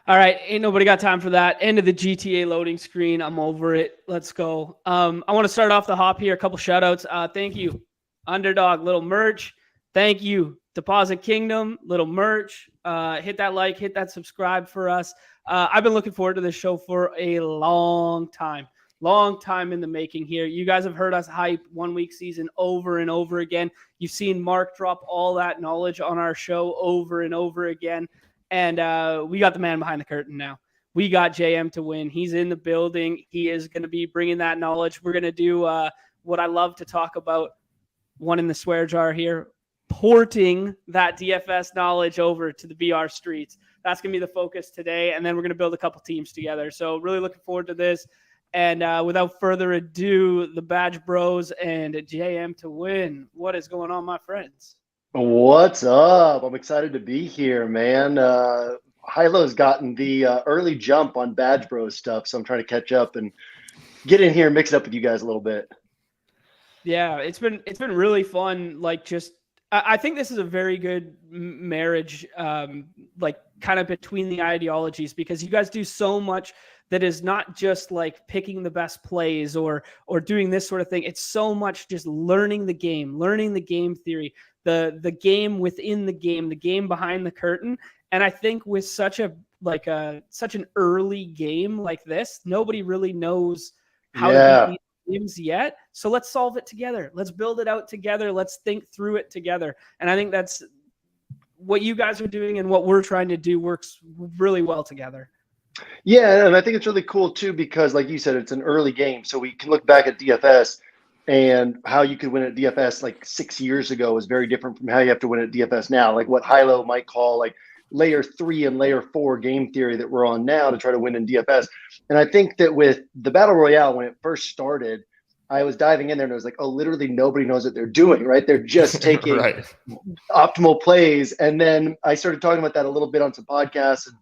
All right, ain't nobody got time for that. End of the GTA loading screen. I'm over it. Let's go. I want to start off the hop here. A couple shout outs. Thank you, Underdog, little merch. Thank you, Deposit Kingdom, little merch. Hit that like, hit that subscribe for us. I've been looking forward to this show for a long time in the making here. You guys have heard us hype OneWeekSeason over and over again. You've seen Mark drop all that knowledge on our show over and over again. And we got the man behind the curtain now. We got JMToWin. He's in the building. He is going to be bringing that knowledge. We're going to do what I love to talk about, one in the swear jar here, porting that DFS knowledge over to the BR streets. That's going to be the focus today. And then we're going to build a couple teams together. So really looking forward to this. And without further ado, the Badge Bros and JMToWin. What is going on, my friends? What's up? I'm excited to be here, man. Hilo's gotten the early jump on Badge Bros stuff, so I'm trying to catch up and get in here and mix it up with you guys a little bit. Yeah, it's been really fun. Like, just I think this is a very good marriage, like kind of between the ideologies, because you guys do so much that is not just like picking the best plays or doing this sort of thing. It's so much just learning the game theory, the game within the game behind the curtain. And I think with such an early game like this, nobody really knows how to beat these games yet. So let's solve it together. Let's build it out together. Let's think through it together. And I think that's what you guys are doing, and what we're trying to do works really well together. Yeah, and I think it's really cool too, because like you said, it's an early game. So we can look back at DFS, and how you could win at DFS like 6 years ago is very different from how you have to win at DFS now. Like what Hilo might call like layer 3 and layer 4 game theory that we're on now to try to win in DFS. And I think that with the Battle Royale, when it first started, I was diving in there and I was like, oh, literally nobody knows what they're doing, right? They're just taking optimal plays. And then I started talking about that a little bit on some podcasts, and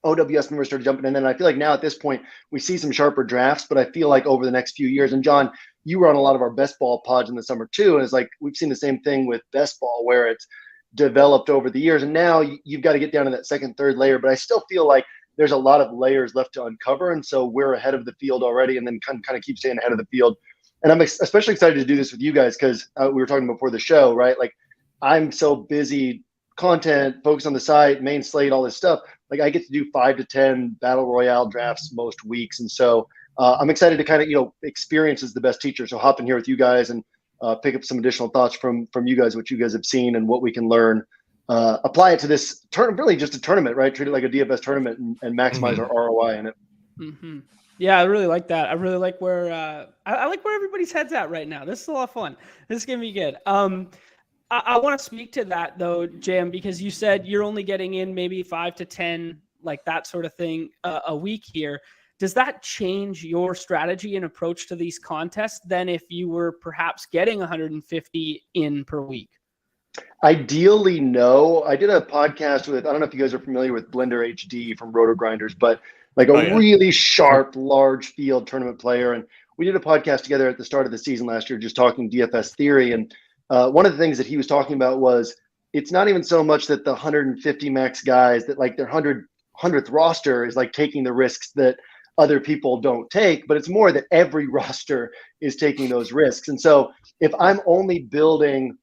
OWS members started jumping in. And I feel like now at this point, we see some sharper drafts, but I feel like over the next few years, and John, you were on a lot of our best ball pods in the summer too. And it's like, we've seen the same thing with best ball where it's developed over the years. And now you've got to get down to that second, third layer. But I still feel like there's a lot of layers left to uncover. And so we're ahead of the field already, and then kind of keep staying ahead of the field. And I'm especially excited to do this with you guys, because we were talking before the show, right? Like, I'm so busy, content, focus on the site, main slate, all this stuff. Like, I get to do 5 to 10 battle royale drafts most weeks. And so I'm excited to kind of, experience is the best teacher. So hop in here with you guys and pick up some additional thoughts from you guys, what you guys have seen and what we can learn. Apply it to this really just a tournament, right? Treat it like a DFS tournament and maximize our ROI in it. Mm-hmm. Yeah, I really like that. I really like where I like where everybody's head's at right now. This is a lot of fun. This is gonna be good. I want to speak to that though, Jam, because you said you're only getting in maybe 5 to 10, like that sort of thing, a week here. Does that change your strategy and approach to these contests than if you were perhaps getting 150 in per week? Ideally, no. I did a podcast with, I don't know if you guys are familiar with Blender HD from Roto Grinders, but like really sharp, large field tournament player. And we did a podcast together at the start of the season last year, just talking DFS theory. And one of the things that he was talking about was, it's not even so much that the 150 max guys that like their 100th roster is like taking the risks that other people don't take, but it's more that every roster is taking those risks. And so if I'm only building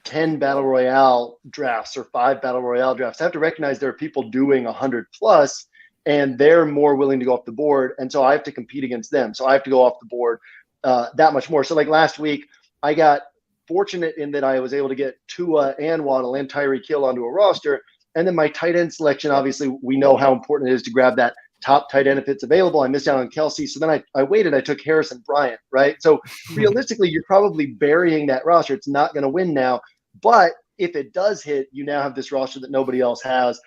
10 battle royale drafts or 5 battle royale drafts, I have to recognize there are people doing 100 plus, and they're more willing to go off the board. And so I have to compete against them. So I have to go off the board that much more. So like last week, I got fortunate in that I was able to get Tua and Waddle and Tyreek Hill onto a roster. And then my tight end selection, obviously we know how important it is to grab that top tight end if it's available. I missed out on Kelsey. So then I waited, I took Harrison Bryant, right? So realistically, you're probably burying that roster. It's not going to win now. But if it does hit, you now have this roster that nobody else has.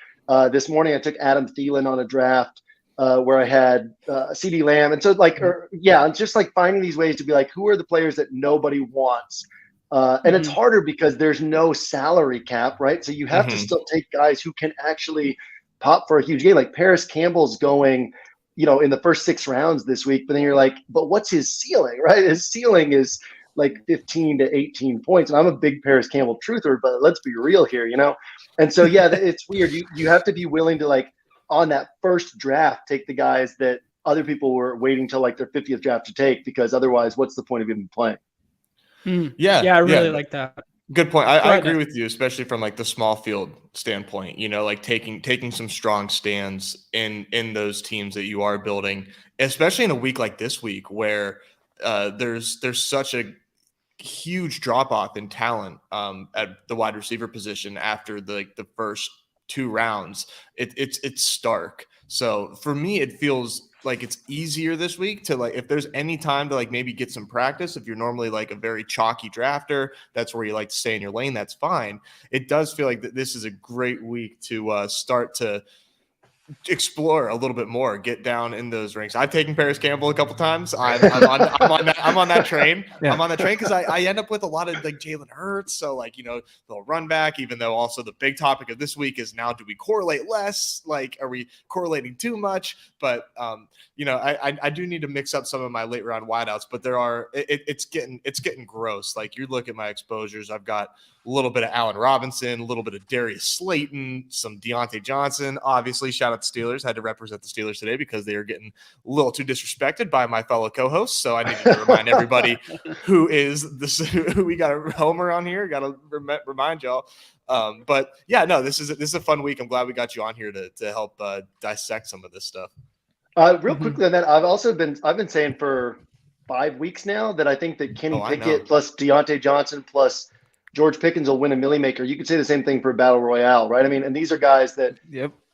This morning, I took Adam Thielen on a draft where I had CeeDee Lamb. And so it's just like finding these ways to be like, who are the players that nobody wants? And it's harder because there's no salary cap, right? So you have to still take guys who can actually pop for a huge game. Like Paris Campbell's going, in the first 6 rounds this week, but then you're like, but what's his ceiling, right? His ceiling is like 15 to 18 points. And I'm a big Paris Campbell truther, but let's be real here, And so, yeah, it's weird. You have to be willing to like on that first draft, take the guys that other people were waiting till like their 50th draft to take, because otherwise, what's the point of even playing? Yeah, I really like that. Good point. I agree with you, especially from like the small field standpoint, like taking some strong stands in those teams that you are building, especially in a week like this week where there's such a huge drop off in talent at the wide receiver position after the first 2 rounds. It's stark. So for me, it feels like it's easier this week to like, if there's any time to like maybe get some practice, if you're normally like a very chalky drafter, that's where you like to stay in your lane, that's fine. It does feel like that this is a great week to start to explore a little bit more, get down in those ranks. I've taken Paris Campbell a couple times. I'm on that train. Yeah. I'm on that train because I end up with a lot of like Jalen Hurts. So like, they'll run back, even though also the big topic of this week is now, do we correlate less? Like, are we correlating too much? But, I do need to mix up some of my late round wideouts, but it's getting gross. Like you look at my exposures, I've got a little bit of Allen Robinson, a little bit of Darius Slayton, some Deontay Johnson. Obviously, shout out to Steelers. Had to represent the Steelers today because they are getting a little too disrespected by my fellow co-hosts. So I needed to remind everybody who we got a homer on here. Got to remind y'all. But yeah, no, this is a fun week. I'm glad we got you on here to help dissect some of this stuff. Real quickly on that, I've been saying for 5 weeks now that I think that Kenny Pickett plus Deontay Johnson plus George Pickens will win a Millie Maker. You could say the same thing for Battle Royale, right? I mean, and these are guys that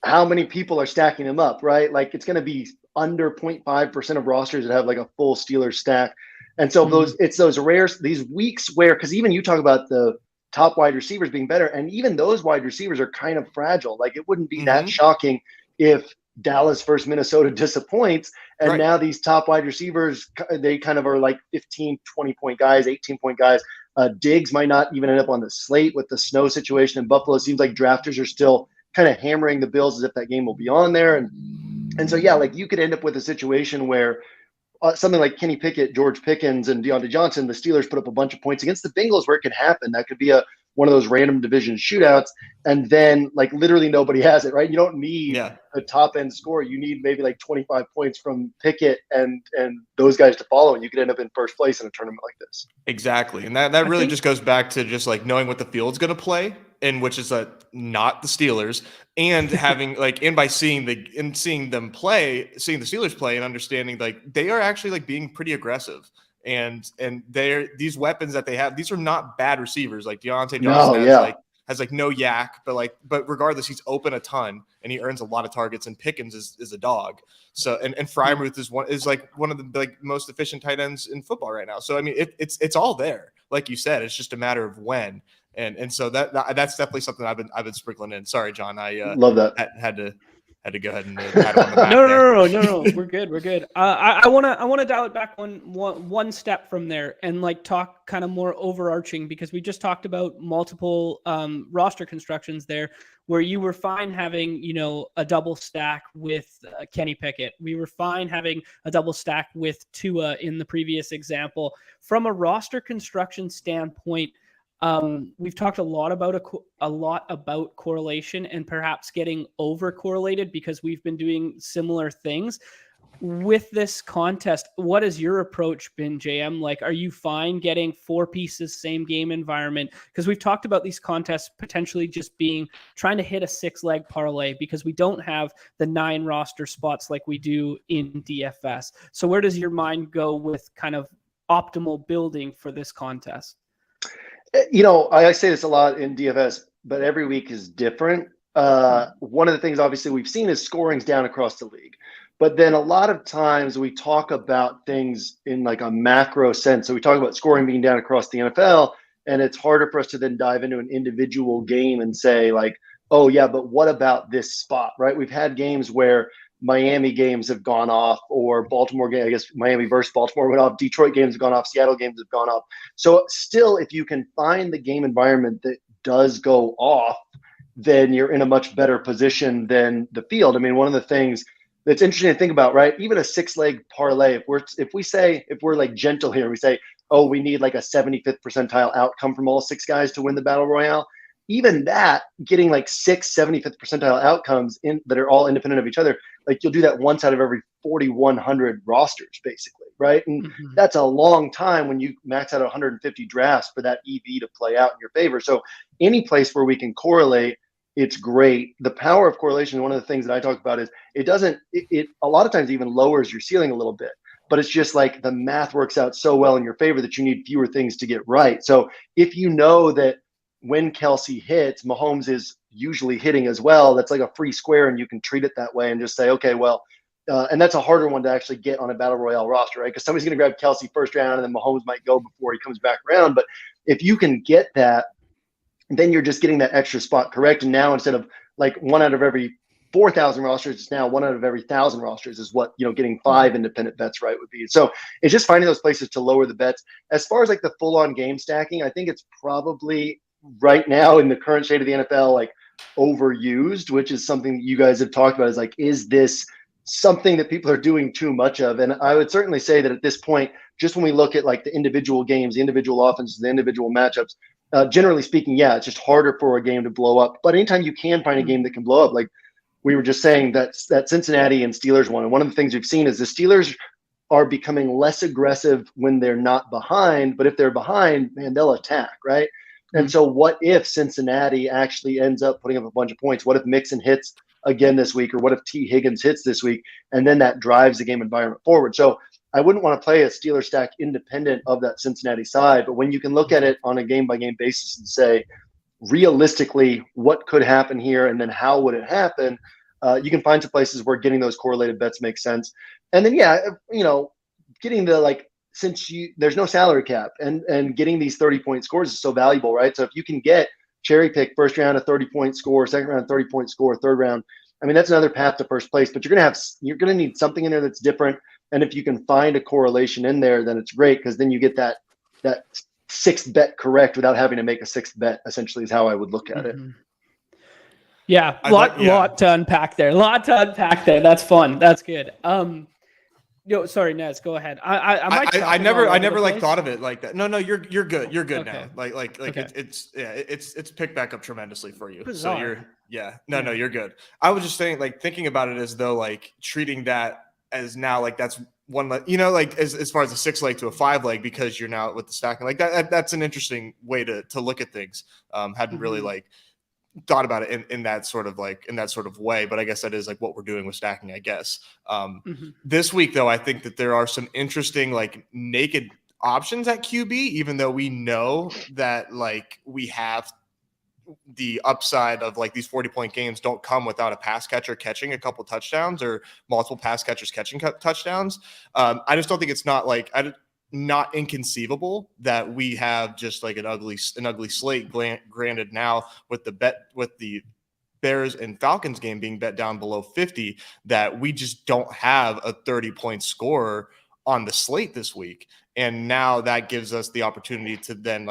how many people are stacking them up, right? Like it's going to be under 0.5% of rosters that have like a full Steelers stack. And so it's those these weeks where, because even you talk about the top wide receivers being better, and even those wide receivers are kind of fragile. Like it wouldn't be that shocking if Dallas versus Minnesota disappoints. And now these top wide receivers, they kind of are like 15, 20-point guys, 18-point guys. Diggs might not even end up on the slate with the snow situation in Buffalo. It seems like drafters are still kind of hammering the Bills as if that game will be on there. And so, yeah, like you could end up with a situation where something like Kenny Pickett, George Pickens, and Deontay Johnson, the Steelers put up a bunch of points against the Bengals where it could happen. That could be one of those random division shootouts. And then like literally nobody has it, right? You don't need a top end score. You need maybe like 25 points from Pickett and those guys to follow. And you could end up in first place in a tournament like this. Exactly. And that really just goes back to just like knowing what the field's going to play, and which is not the Steelers, and having like, and by seeing the Steelers play and understanding like they are actually like being pretty aggressive. And these weapons that they have, these are not bad receivers. Like Deontay Johnson has no yak, but regardless, he's open a ton and he earns a lot of targets. And Pickens is a dog. So and Freiermuth is one of the like most efficient tight ends in football right now. So I mean, it's all there. Like you said, it's just a matter of when. And so that's definitely something I've been sprinkling in. Sorry, John, I love that. Had to go ahead and pat him on the back. No. We're good. I wanna dial it back one step from there and like talk kind of more overarching, because we just talked about multiple roster constructions there where you were fine having a double stack with Kenny Pickett. We were fine having a double stack with Tua in the previous example. From a roster construction standpoint, we've talked a lot about correlation and perhaps getting over correlated because we've been doing similar things with this contest. What has your approach been, JM? Like, are you fine getting 4 pieces, same game environment? Because we've talked about these contests potentially just trying to hit a 6-leg parlay because we don't have the 9 roster spots like we do in DFS. So where does your mind go with kind of optimal building for this contest? I say this a lot in DFS, but every week is different. One of the things obviously we've seen is scoring's down across the league. But then a lot of times we talk about things in like a macro sense. So we talk about scoring being down across the NFL, and it's harder for us to then dive into an individual game and say like, oh yeah, but what about this spot, right? We've had games where Miami games have gone off, or Baltimore game, I guess Miami versus Baltimore went off, Detroit games have gone off, Seattle games have gone off. So still, if you can find the game environment that does go off, then you're in a much better position than the field. I mean, one of the things that's interesting to think about, right? Even a 6-leg parlay, if we're like gentle here, we say, oh, we need like a 75th percentile outcome from all 6 guys to win the Battle Royale. even that, getting like 75th percentile outcomes that are all independent of each other, like you'll do that once out of every 4,100 rosters, basically, right? And that's a long time when you max out 150 drafts for that EV to play out in your favor. So any place where we can correlate, it's great. The power of correlation, one of the things that I talk about is it a lot of times even lowers your ceiling a little bit, but it's just like the math works out so well in your favor that you need fewer things to get right. So if you know that when Kelsey hits, Mahomes is usually hitting as well, that's like a free square, and you can treat it that way and just say, okay, well, and that's a harder one to actually get on a Battle Royale roster, right? Because somebody's going to grab Kelsey first round and then Mahomes might go before he comes back around. But if you can get that, then you're just getting that extra spot correct. And now instead of like 1 out of every 4,000 rosters, it's now 1 out of every 1,000 rosters is what, getting 5 independent bets right would be. So it's just finding those places to lower the bets. As far as like the full on game stacking, I think it's probably right now in the current state of the NFL, like overused, which is something that you guys have talked about, is like, is this something that people are doing too much of? And I would certainly say that at this point, just when we look at like the individual games, the individual offenses, the individual matchups, generally speaking, yeah, it's just harder for a game to blow up. But anytime you can find a game that can blow up, like we were just saying, that Cincinnati and Steelers one. And one of the things we've seen is the Steelers are becoming less aggressive when they're not behind, but if they're behind, man, they'll attack, right? And so what if Cincinnati actually ends up putting up a bunch of points? What if Mixon hits again this week? Or what if T. Higgins hits this week? And then that drives the game environment forward. So I wouldn't want to play a Steelers stack independent of that Cincinnati side. But when you can look at it on a game-by-game basis and say, realistically, what could happen here? And then how would it happen? You can find some places where getting those correlated bets makes sense. And then, getting the, like, since there's no salary cap and getting these 30-point scores is so valuable, right? So if you can get cherry pick first round a 30-point score, second round 30-point score, third round, I mean, that's another path to first place. But you're gonna need something in there that's different. And if you can find a correlation in there, then it's great, because then you get that sixth bet correct without having to make a sixth bet, essentially, is how I would look at it. Yeah, lot to unpack there. That's fun. That's good. Sorry, Nez, go ahead. I never like thought of it like that. No, you're good. You're good okay. now. Okay. It's picked back up tremendously for you. Bizarre. So no, you're good. I was just saying, like, thinking about it as though, like, treating that as now, like, that's one, like, as far as a 6 leg to a 5 leg, because you're now with the stacking, like that's an interesting way to look at things. Hadn't really like thought about it in that sort of way, but I guess that is like what we're doing with stacking, I guess. This week though, I think that there are some interesting like naked options at QB, even though we know that like we have the upside of like these 40-point games don't come without a pass catcher catching a couple touchdowns or multiple pass catchers catching touchdowns. I just don't think it's not inconceivable that we have just like an ugly slate. Granted, now with the Bears and Falcons game being bet down below 50, that we just don't have a 30-point scorer on the slate this week. And now that gives us the opportunity to then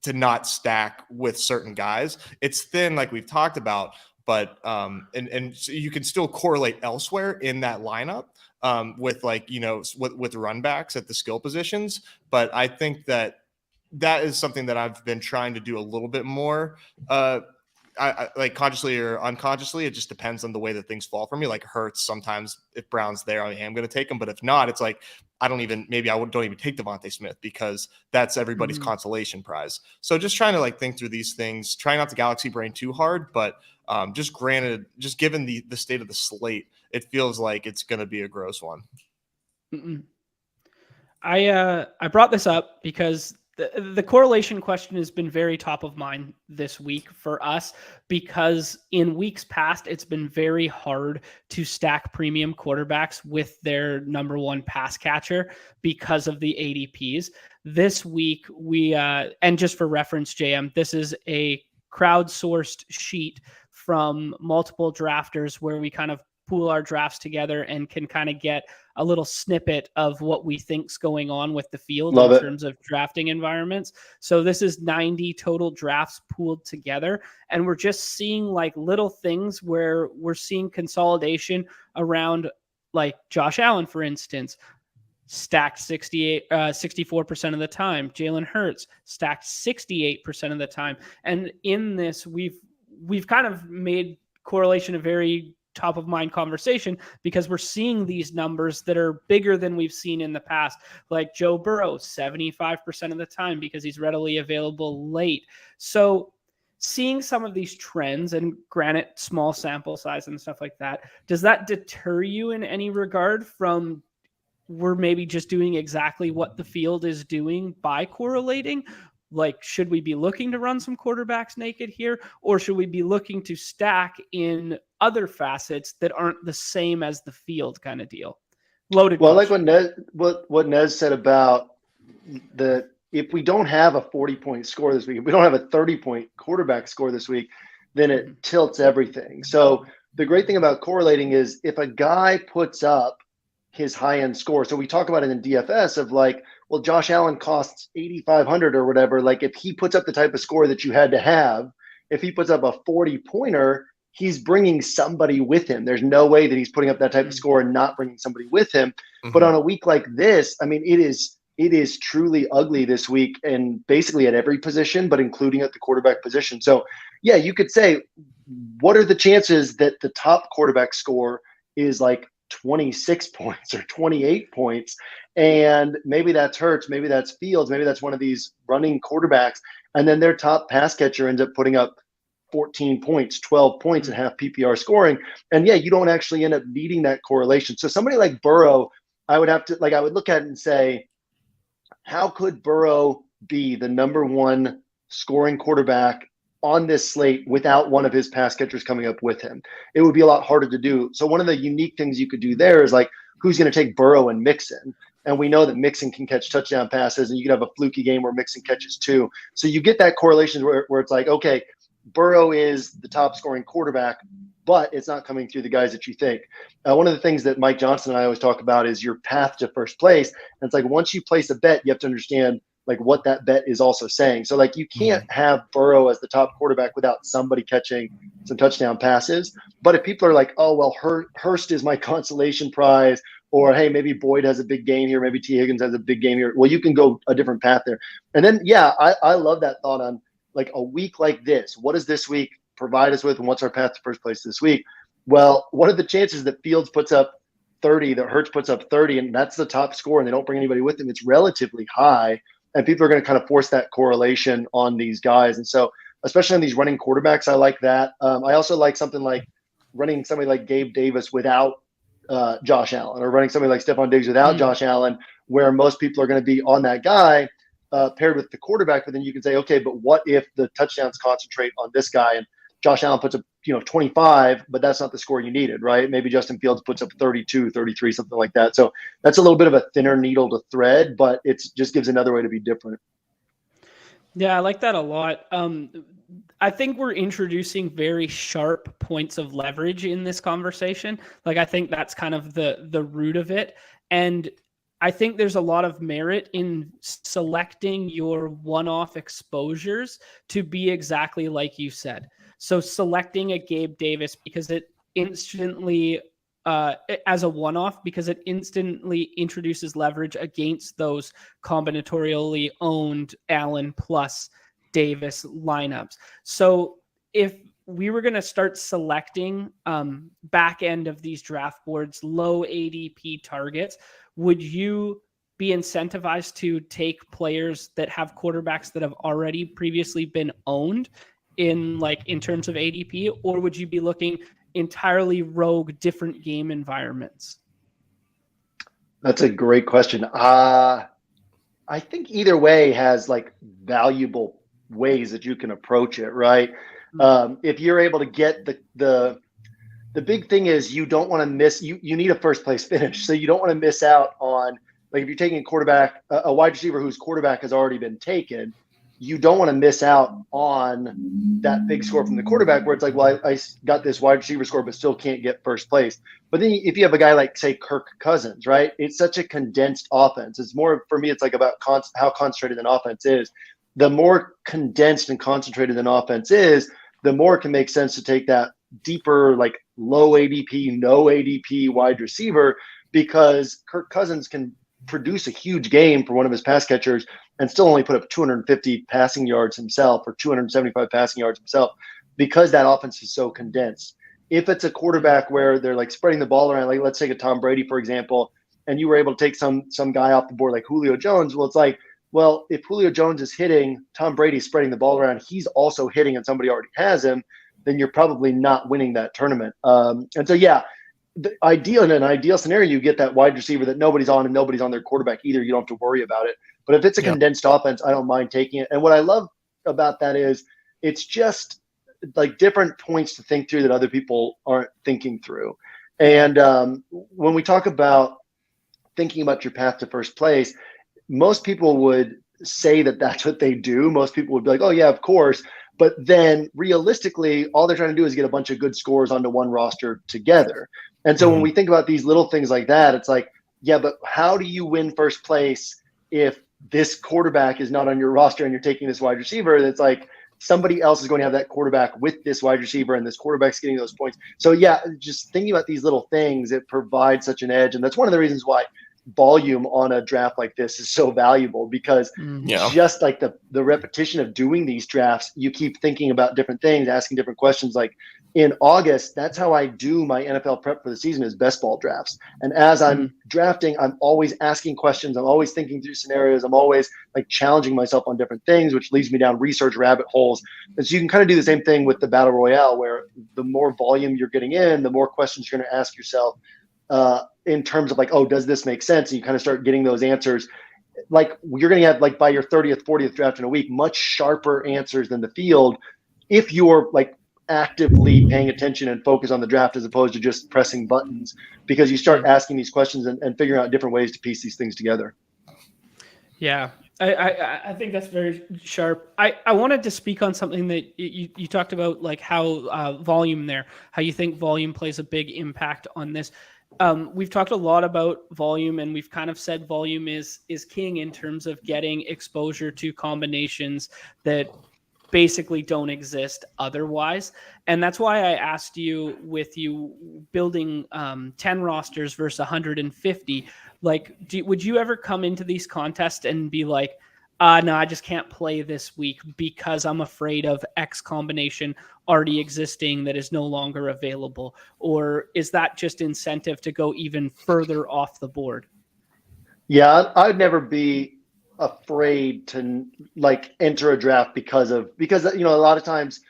to not stack with certain guys. It's thin, like we've talked about, but and so you can still correlate elsewhere in that lineup with with run backs at the skill positions. But I think that is something that I've been trying to do a little bit more. I like consciously or unconsciously, it just depends on the way that things fall for me. Like Hurts, sometimes if Brown's there, I am going to take him. But if not, it's like I don't even take Devontae Smith, because that's everybody's consolation prize. So just trying to think through these things, try not to galaxy brain too hard, but just given the state of the slate, it feels like it's going to be a gross one. I brought this up because the correlation question has been very top of mind this week for us, because in weeks past, it's been very hard to stack premium quarterbacks with their number one pass catcher because of the ADPs. This week, and just for reference, JM, this is a crowdsourced sheet from multiple drafters where we kind of pool our drafts together and can kind of get a little snippet of what we think's going on with the field terms of drafting environments. So this is 90 total drafts pooled together. And we're just seeing like little things where we're seeing consolidation around like Josh Allen, for instance. stacked 64% of the time. Jalen Hurts stacked 68% of the time. And in this, we've kind of made correlation a very top of mind conversation because we're seeing these numbers that are bigger than we've seen in the past, like Joe Burrow, 75% of the time because he's readily available late. So seeing some of these trends, and granted, small sample size and stuff like that, does that deter you in any regard from we're maybe just doing exactly what the field is doing by correlating? Like, should we be looking to run some quarterbacks naked here, or should we be looking to stack in other facets that aren't the same as the field kind of deal? Loaded. Well, question. like what Nez said about if we don't have a 40-point score this week, if we don't have a 30-point quarterback score this week, then it tilts everything. So the great thing about correlating is if a guy puts up his high-end score. So we talk about it in DFS of like, well, Josh Allen costs 8,500 or whatever. Like if he puts up the type of score that you had to have, if he puts up a 40-pointer, he's bringing somebody with him. There's no way that he's putting up that type of score and not bringing somebody with him. But on a week like this, I mean, it is truly ugly this week and basically at every position, but including at the quarterback position. So yeah, you could say, what are the chances that the top quarterback score is like 26 points or 28 points, and maybe that's Hurts, maybe that's Fields, maybe that's one of these running quarterbacks, and then their top pass catcher ends up putting up 14 points, 12 points and half PPR scoring. And yeah, you don't actually end up needing that correlation. So somebody like Burrow, I would look at it and say, how could Burrow be the number one scoring quarterback on this slate without one of his pass catchers coming up with him? It would be a lot harder to do. So one of the unique things you could do there is like, who's going to take Burrow and Mixon? And we know that Mixon can catch touchdown passes, and you could have a fluky game where Mixon catches too. So you get that correlation where it's like, okay, Burrow is the top scoring quarterback, but it's not coming through the guys that you think. One of the things that Mike Johnson and I always talk about is your path to first place. And it's like, once you place a bet, you have to understand like what that bet is also saying. So like you can't have Burrow as the top quarterback without somebody catching some touchdown passes. But if people are like, oh, well, Hurst is my consolation prize, or hey, maybe Boyd has a big game here, maybe T. Higgins has a big game here. Well, you can go a different path there. And then, yeah, I love that thought on like a week like this. What does this week provide us with, and what's our path to first place this week? Well, what are the chances that Fields puts up 30, that Hurts puts up 30, and that's the top score, and they don't bring anybody with them? It's relatively high. And people are going to kind of force that correlation on these guys. And so, especially on these running quarterbacks, I like that. I also like something like running somebody like Gabe Davis without Josh Allen, or running somebody like Stephon Diggs without Josh Allen, where most people are going to be on that guy paired with the quarterback. But then you can say, okay, but what if the touchdowns concentrate on this guy and Josh Allen puts up 25, but that's not the score you needed, right? Maybe Justin Fields puts up 32, 33, something like that. So that's a little bit of a thinner needle to thread, but it just gives another way to be different. Yeah, I like that a lot. I think we're introducing very sharp points of leverage in this conversation. Like, I think that's kind of the root of it. And I think there's a lot of merit in selecting your one-off exposures to be exactly like you said. So selecting a Gabe Davis because it instantly, as a one-off, because it instantly introduces leverage against those combinatorially owned Allen plus Davis lineups. So if we were going to start selecting back end of these draft boards, low ADP targets, would you be incentivized to take players that have quarterbacks that have already previously been owned in terms of ADP, or would you be looking entirely rogue, different game environments? That's a great question. I think either way has like valuable ways that you can approach it, right? If you're able to get the big thing is you don't want to miss, you need a first place finish. So you don't want to miss out on, like, if you're taking a quarterback, a wide receiver whose quarterback has already been taken, you don't want to miss out on that big score from the quarterback where it's like, well, I got this wide receiver score, but still can't get first place. But then if you have a guy like, say, Kirk Cousins, right? It's such a condensed offense. It's more, for me, it's like about how concentrated an offense is. The more condensed and concentrated an offense is, the more it can make sense to take that deeper, like low ADP, no ADP wide receiver, because Kirk Cousins can produce a huge game for one of his pass catchers and still only put up 250 passing yards himself or 275 passing yards himself because that offense is so condensed. If it's a quarterback where they're like spreading the ball around, like let's take a Tom Brady, for example, and you were able to take some guy off the board like Julio Jones, well, it's like, well, if Julio Jones is hitting, Tom Brady spreading the ball around, he's also hitting and somebody already has him, then you're probably not winning that tournament. And so, yeah, in an ideal scenario, you get that wide receiver that nobody's on and nobody's on their quarterback either. You don't have to worry about it. But if it's a condensed offense, I don't mind taking it. And what I love about that is it's just like different points to think through that other people aren't thinking through. And when we talk about thinking about your path to first place, most people would say that that's what they do. Most people would be like, oh, yeah, of course. But then realistically, all they're trying to do is get a bunch of good scores onto one roster together. And so when we think about these little things like that, it's like, yeah, but how do you win first place if this quarterback is not on your roster and you're taking this wide receiver? That's like somebody else is going to have that quarterback with this wide receiver and this quarterback's getting those points. So, yeah, just thinking about these little things, it provides such an edge. And that's one of the reasons why volume on a draft like this is so valuable, because just like the repetition of doing these drafts, you keep thinking about different things, asking different questions. Like in August, that's how I do my NFL prep for the season, is best ball drafts. And as I'm drafting, I'm always asking questions. I'm always thinking through scenarios. I'm always like challenging myself on different things, which leads me down research rabbit holes. And so you can kind of do the same thing with the Battle Royale, where the more volume you're getting in, the more questions you're going to ask yourself in terms of like, oh, does this make sense? And you kind of start getting those answers. Like you're going to have, like by your 30th, 40th draft in a week, much sharper answers than the field if you're like actively paying attention and focus on the draft as opposed to just pressing buttons, because you start asking these questions and figuring out different ways to piece these things together. Yeah. I think that's very sharp. I wanted to speak on something that you talked about, like how volume there, how you think volume plays a big impact on this. We've talked a lot about volume, and we've kind of said volume is king in terms of getting exposure to combinations that basically don't exist otherwise. And that's why I asked you, with you building 10 rosters versus 150, like, would you ever come into these contests and be like, no, I just can't play this week because I'm afraid of X combination already existing that is no longer available? Or is that just incentive to go even further off the board? Yeah, I'd never be afraid to like enter a draft because you know, a lot of times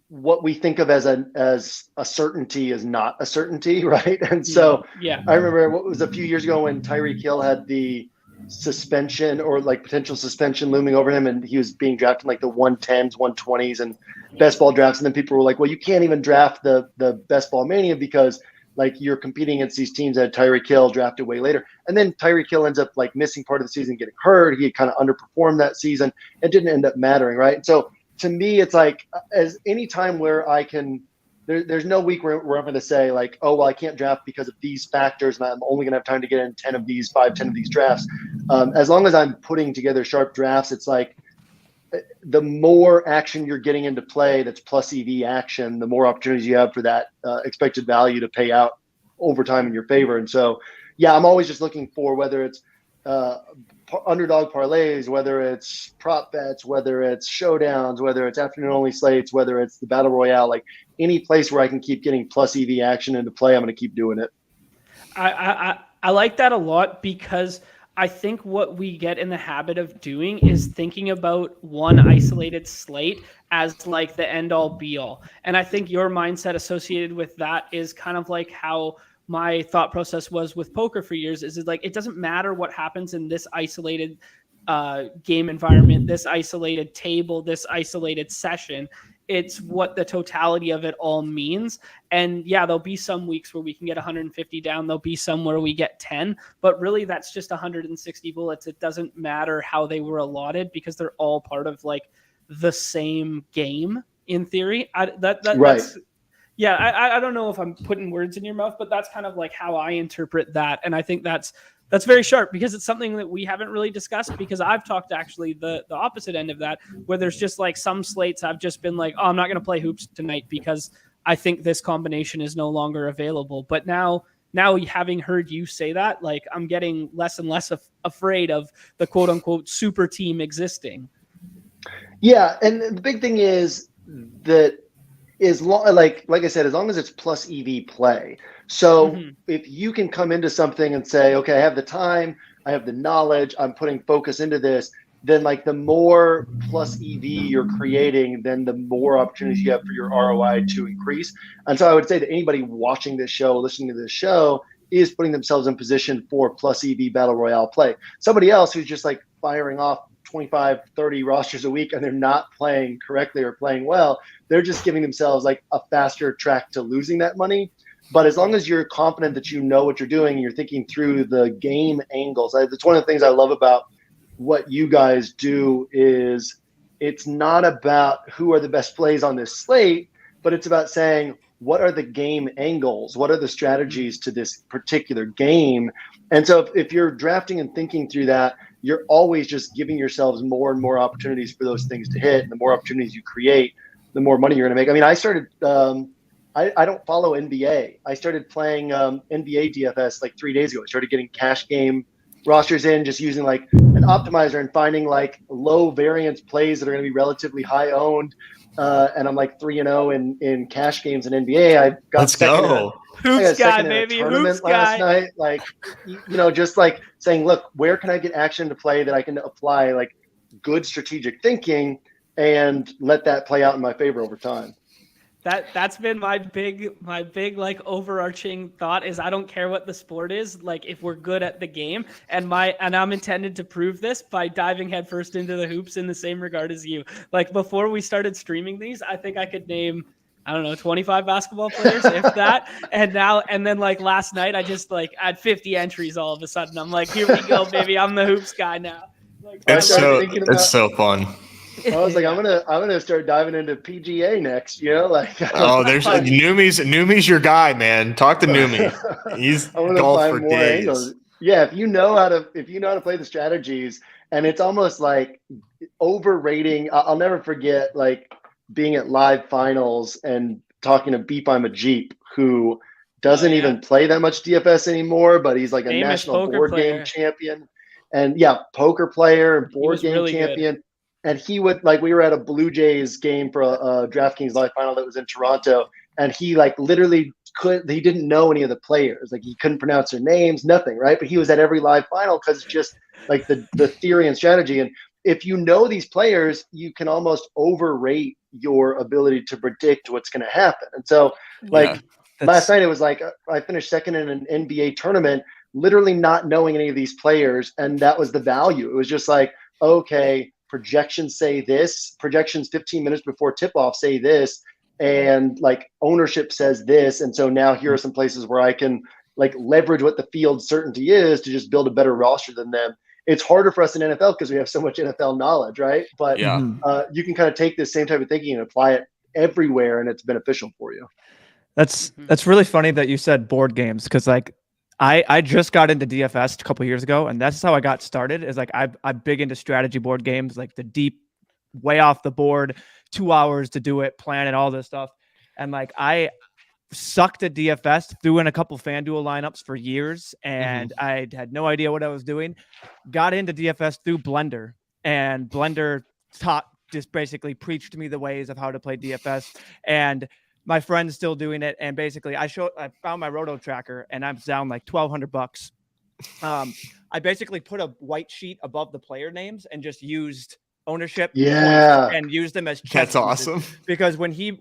what we think of as a certainty is not a certainty, right? And so I remember what was a few years ago when Tyreek Hill had the suspension or like potential suspension looming over him, and he was being drafted in like the 110s, 120s and best ball drafts. And then people were like, well, you can't even draft the best ball mania because like you're competing against these teams that had Tyreek Hill drafted way later. And then Tyreek Hill ends up like missing part of the season, getting hurt. He kind of underperformed that season. It didn't end up mattering, right? And so to me, it's like as any time where I can, there's no week where I'm going to say like, oh, well, I can't draft because of these factors, and I'm only going to have time to get in 10 of these drafts. As long as I'm putting together sharp drafts, it's like the more action you're getting into play that's plus EV action, the more opportunities you have for that expected value to pay out over time in your favor. And so, yeah, I'm always just looking for whether it's underdog parlays, whether it's prop bets, whether it's showdowns, whether it's afternoon only slates, whether it's the Battle Royale, like any place where I can keep getting plus EV action into play, I'm going to keep doing it. I like that a lot, because I think what we get in the habit of doing is thinking about one isolated slate as like the end all be all. And I think your mindset associated with that is kind of like how my thought process was with poker for years, is like, it doesn't matter what happens in this isolated game environment, this isolated table, this isolated session. It's what the totality of it all means. And yeah, there'll be some weeks where we can get 150 down. There'll be some where we get 10, but really that's just 160 bullets. It doesn't matter how they were allotted, because they're all part of like the same game in theory. Right. That's, yeah, I don't know if I'm putting words in your mouth, but that's kind of like how I interpret that. And I think that's very sharp, because it's something that we haven't really discussed, because I've talked actually the opposite end of that, where there's just like some slates I've just been like, oh, I'm not going to play hoops tonight because I think this combination is no longer available. But now now having heard you say that, like I'm getting less and less afraid of the quote unquote super team existing. Yeah, and the big thing is that like I said, as long as it's plus EV play. So if you can come into something and say, okay, I have the time, I have the knowledge, I'm putting focus into this, then like the more plus EV you're creating, then the more opportunities you have for your ROI to increase. And so I would say that anybody watching this show, listening to this show, is putting themselves in position for plus EV battle royale play. Somebody else who's just like firing off 25, 30 rosters a week and they're not playing correctly or playing well, they're just giving themselves like a faster track to losing that money. But as long as you're confident that you know what you're doing and you're thinking through the game angles, it's one of the things I love about what you guys do is it's not about who are the best plays on this slate, but it's about saying, what are the game angles? What are the strategies to this particular game? And so if you're drafting and thinking through that, you're always just giving yourselves more and more opportunities for those things to hit. And the more opportunities you create, the more money you're going to make. I mean, I started, I don't follow NBA. I started playing NBA DFS like 3 days ago. I started getting cash game rosters in, just using like an optimizer and finding like low variance plays that are going to be relatively high owned. And I'm like 3-0 in cash games in NBA. I got Let's go. Hoops guy, baby. Hoops last guy. night. Like, just like saying, look, where can I get action to play that I can apply like good strategic thinking and let that play out in my favor over time. That's been my big like overarching thought is I don't care what the sport is, like if we're good at the game, and I'm intended to prove this by diving headfirst into the hoops in the same regard as you. Like before we started streaming these, I think I could name, I don't know, 25 basketball players, if that. And then like last night, I just like had 50 entries all of a sudden. I'm like, here we go, baby. I'm the hoops guy now. Like, it's so fun. I was like, I'm gonna start diving into PGA next, like. There's Numi's your guy, man. Talk to Numi. He's golf for days. Angles. Yeah, if you know how to play the strategies, and it's almost like overrating. I'll never forget like being at live finals and talking to Beep I'm a Jeep, who doesn't even play that much DFS anymore, but he's like a national board game champion, and poker player and board game really champion. Good. And he would we were at a Blue Jays game for a DraftKings live final that was in Toronto, and he literally he didn't know any of the players, he couldn't pronounce their names, nothing, right? But he was at every live final because it's just like the theory and strategy. And if you know these players, you can almost overrate your ability to predict what's going to happen. And so last night it was like I finished second in an NBA tournament, literally not knowing any of these players, and that was the value. It was just like, okay, projections say this, projections 15 minutes before tip-off say this, and ownership says this. And so now here are some places where I can leverage what the field certainty is to just build a better roster than them. It's harder for us in NFL because we have so much NFL knowledge, right? But you can kind of take this same type of thinking and apply it everywhere, and it's beneficial for you. That's really funny that you said board games, because I just got into DFS a couple of years ago, and that's how I got started. Is I'm big into strategy board games, like the deep, way off the board, 2 hours to do it, plan it, all this stuff. And I sucked at DFS, threw in a couple FanDuel lineups for years, and I had no idea what I was doing. Got into DFS through Blender, and Blender just basically preached to me the ways of how to play DFS. And my friend's still doing it, and basically I found my roto tracker, and I'm down like $1,200. I basically put a white sheet above the player names and just used ownership and used them as chess That's pieces. awesome. Because when he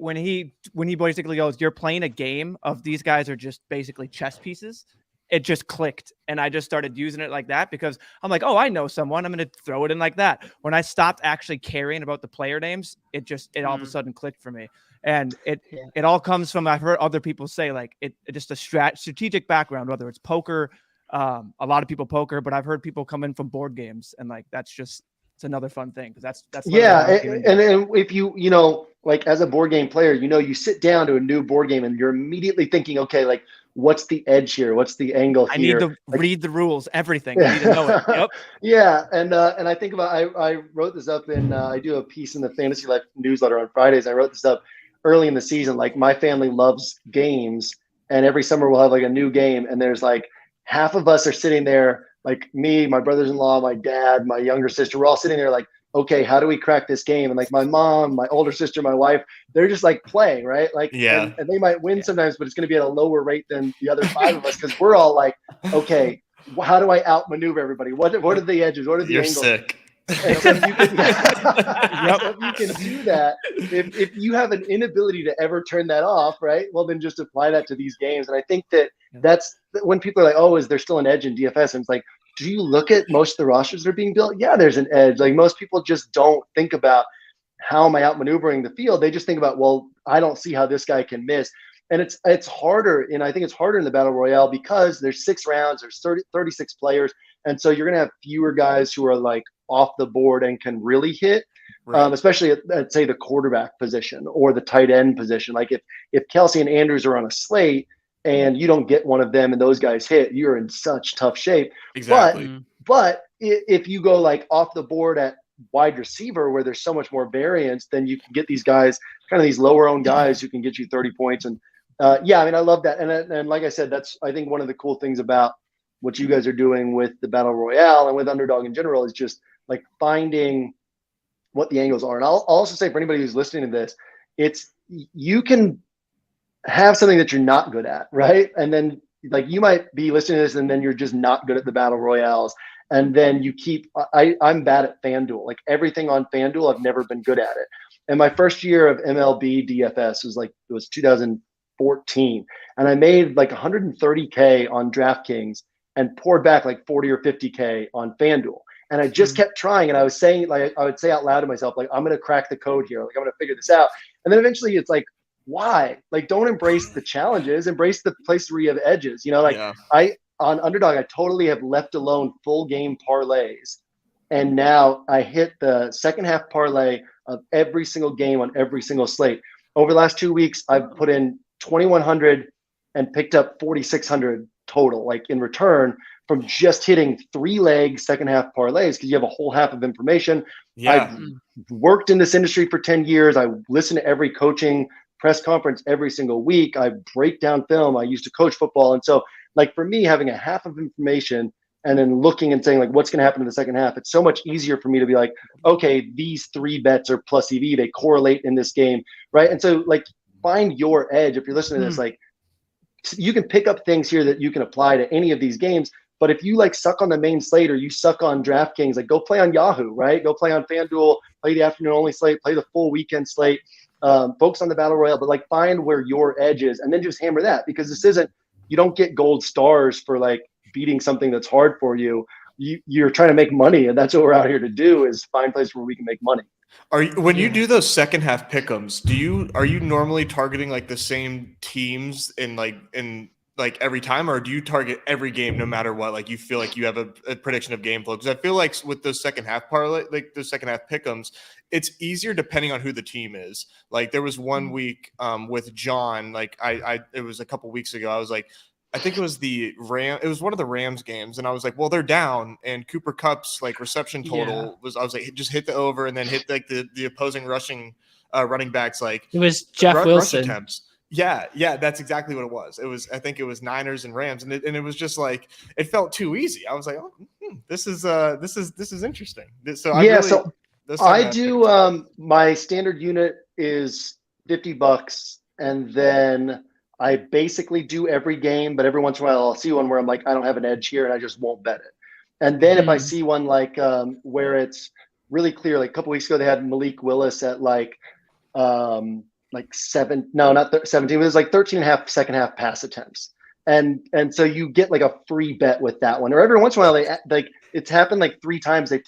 basically goes, you're playing a game of these guys are just basically chess pieces, it just clicked, and I just started using it like that because I'm like, oh, I know someone, I'm going to throw it in like that. When I stopped actually caring about the player names, it all of a sudden clicked for me. And it all comes from, I've heard other people say it just a strategic background, whether it's poker, a lot of people poker, but I've heard people come in from board games, and it's another fun thing because that's and if you as a board game player, you sit down to a new board game and you're immediately thinking, okay, what's the edge here? What's the angle here? I need to read the rules, everything. I need to know it. Yep. Yeah. And I think I wrote this up I do a piece in the Fantasy Life newsletter on Fridays. I wrote this up early in the season. My family loves games, and every summer we'll have like a new game, and there's like half of us are sitting there, like me, my brothers-in-law, my dad, my younger sister, we're all sitting there like, okay, how do we crack this game? And like my mom, my older sister, my wife, they're just like playing, right? Like, and they might win sometimes, but it's going to be at a lower rate than the other 5 of us, because we're all like, okay, how do I outmaneuver everybody? What are the edges? What are the angles? Sick. And so if you can, so if you can do that, if you have an inability to ever turn that off, right? Well, then just apply that to these games. And I think that's when people are like, oh, is there still an edge in DFS? And it's like, do you look at most of the rosters that are being built? Yeah, there's an edge. Like most people just don't think about how am I outmaneuvering the field. They just think about, well, I don't see how this guy can miss. And it's harder. And I think it's harder in the Battle Royale because there's 6 rounds, there's 36 players. And so you're going to have fewer guys who are like off the board and can really hit, especially at say the quarterback position or the tight end position. Like if Kelsey and Andrews are on a slate, and you don't get one of them and those guys hit, you're in such tough shape. Exactly. But if you go like off the board at wide receiver where there's so much more variance, then you can get these guys, kind of these lower owned guys who can get you 30 points. And I mean, I love that. And like I said, that's, I think one of the cool things about what you guys are doing with the Battle Royale and with Underdog in general is just like finding what the angles are. And I'll also say for anybody who's listening to this, you can have something that you're not good at, right? And then like you might be listening to this and then you're just not good at the Battle Royales. And then you keep, I'm bad at FanDuel. Like everything on FanDuel, I've never been good at it. And my first year of MLB DFS was 2014. And I made like 130K on DraftKings and poured back like 40 or 50K on FanDuel. And I just kept trying. And I was saying, like, I would say out loud to myself, like, I'm going to crack the code here. Like, I'm going to figure this out. And then eventually it's like, why? Like, don't embrace the challenges, embrace the place where you have edges. You know, like on Underdog, I totally have left alone full game parlays. And now I hit the second half parlay of every single game on every single slate. Over the last 2 weeks, I've put in 2,100 and picked up 4,600 total, like in return from just hitting 3 leg second half parlays, because you have a whole half of information. I've worked in this industry for 10 years. I listen to every coaching press conference every single week. I break down film. I used to coach football. And so like for me, having a half of information and then looking and saying like, what's going to happen in the second half, it's so much easier for me to be like, okay, these 3 bets are plus EV, they correlate in this game. Right. And so like find your edge. If you're listening to this, like you can pick up things here that you can apply to any of these games. But if you like suck on the main slate or you suck on DraftKings, like go play on Yahoo, right? Go play on FanDuel, play the afternoon only slate, play the full weekend slate. Focus on the Battle Royale, but like find where your edge is and then just hammer that, because this isn't, you don't get gold stars for like beating something that's hard for you. You're trying to make money, and that's what we're out here to do, is find places where we can make money. When you do those second half pick'ems, are you normally targeting like the same teams in every time, or do you target every game no matter what? Like you feel like you have a prediction of game flow? Because I feel like with those second half parlay, like the second half pick'ems, it's easier depending on who the team is. Like there was one week with John, like it was a couple weeks ago. I was like, I think it was it was one of the Rams games. And I was like, well, they're down, and Cooper Kupp's like reception total was, I was like, just hit the over and then hit like the opposing running backs. Like it was Jeff Wilson. Attempts. Yeah, that's exactly what it was. I think it was Niners and Rams, and it was just like it felt too easy. I was like, oh, this is interesting. So I do my standard unit is $50, and then I basically do every game, but every once in a while I'll see one where I'm like, I don't have an edge here, and I just won't bet it. And then if I see one like where it's really clear, like a couple weeks ago they had Malik Willis at like 17, it was like 13 and a half second half pass attempts. And so you get like a free bet with that one. Or every once in a while it's happened like 3 times they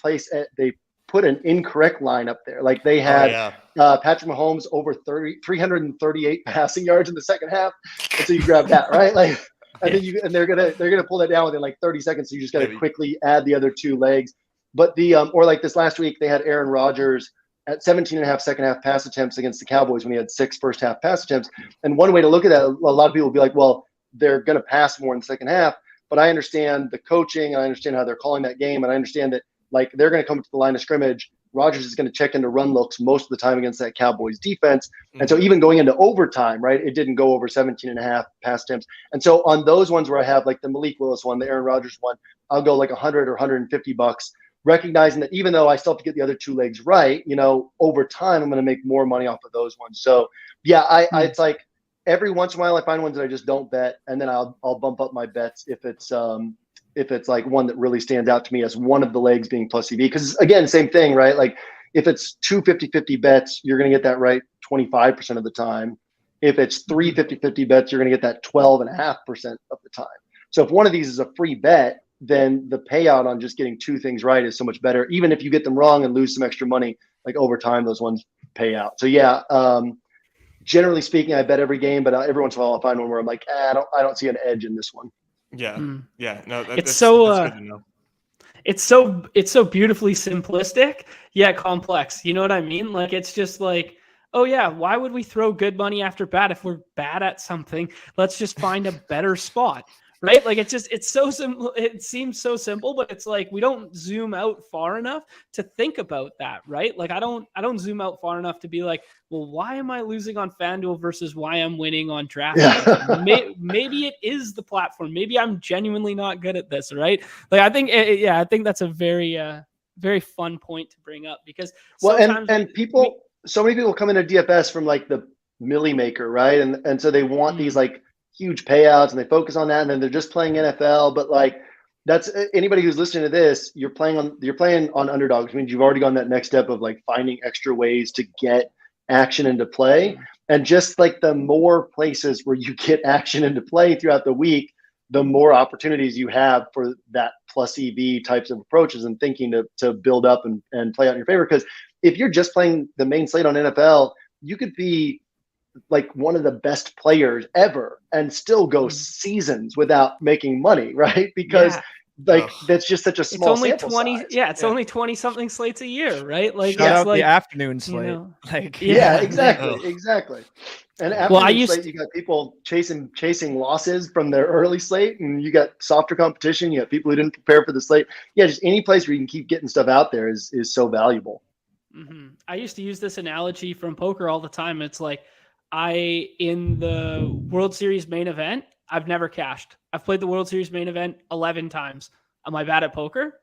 put an incorrect line up there. Like they had Patrick Mahomes over 338 passing yards in the second half. And so you grab that, right? Like and they're gonna pull that down within like 30 seconds. So you just gotta quickly add the other 2 legs. But or like this last week they had Aaron Rodgers at 17 and a half second half pass attempts against the Cowboys when he had 6 first half pass attempts. And one way to look at that, a lot of people will be like, well, they're going to pass more in the second half. But I understand the coaching, and I understand how they're calling that game, and I understand that like they're going to come to the line of scrimmage Rodgers is going to check into run looks most of the time against that Cowboys defense. And so even going into overtime, right, it didn't go over 17.5 pass attempts. And so on those ones where I have like the Malik Willis one, the Aaron Rodgers one, I'll go like 100 or $150, recognizing that even though I still have to get the other two legs right, over time, I'm going to make more money off of those ones. So yeah, it's like every once in a while I find ones that I just don't bet. And then I'll bump up my bets if it's like one that really stands out to me as one of the legs being plus EV. Because again, same thing, right? Like if it's two 50-50 bets, you're going to get that right 25% of the time. If it's three 50-50 bets, you're going to get that 12.5% of the time. So if one of these is a free bet, then the payout on just getting two things right is so much better. Even if you get them wrong and lose some extra money, like over time, those ones pay out. So yeah, generally speaking, I bet every game, but every once in a while I'll find one where I'm like, I don't see an edge in this one. Yeah. Yeah. No, It's that's good to know. It's so beautifully simplistic yet complex. You know what I mean? Like, it's just like, oh yeah, why would we throw good money after bad if we're bad at something? Let's just find a better spot. Right? Like it's so simple. It seems so simple, but it's like we don't zoom out far enough to think about that, right? Like I don't zoom out far enough to be like, well, why am I losing on FanDuel versus why I'm winning on DraftKings? Yeah. Maybe it is the platform. Maybe I'm genuinely not good at this, right? Like I think that's a very very fun point to bring up because so many people come into DFS from like the Millie Maker, right? And so they want these like huge payouts and they focus on that, and then they're just playing NFL. But like that's anybody who's listening to this, you're playing on Underdog, which means you've already gone that next step of like finding extra ways to get action into play. And just like the more places where you get action into play throughout the week, the more opportunities you have for that plus EV types of approaches and thinking to build up and play out in your favor. Because if you're just playing the main slate on NFL, you could be like one of the best players ever and still go seasons without making money, right? Because that's just such a small it's only sample 20 size. It's only 20 something slates a year, right? Like shout out like, the afternoon slate. Exactly. And afternoon slate, you got people chasing losses from their early slate, and you got softer competition, you got people who didn't prepare for the slate. Just any place where you can keep getting stuff out there is so valuable. I used to use this analogy from poker all the time. It's like in the World Series main event, I've never cashed. I've played the World Series main event 11 times. Am I bad at poker?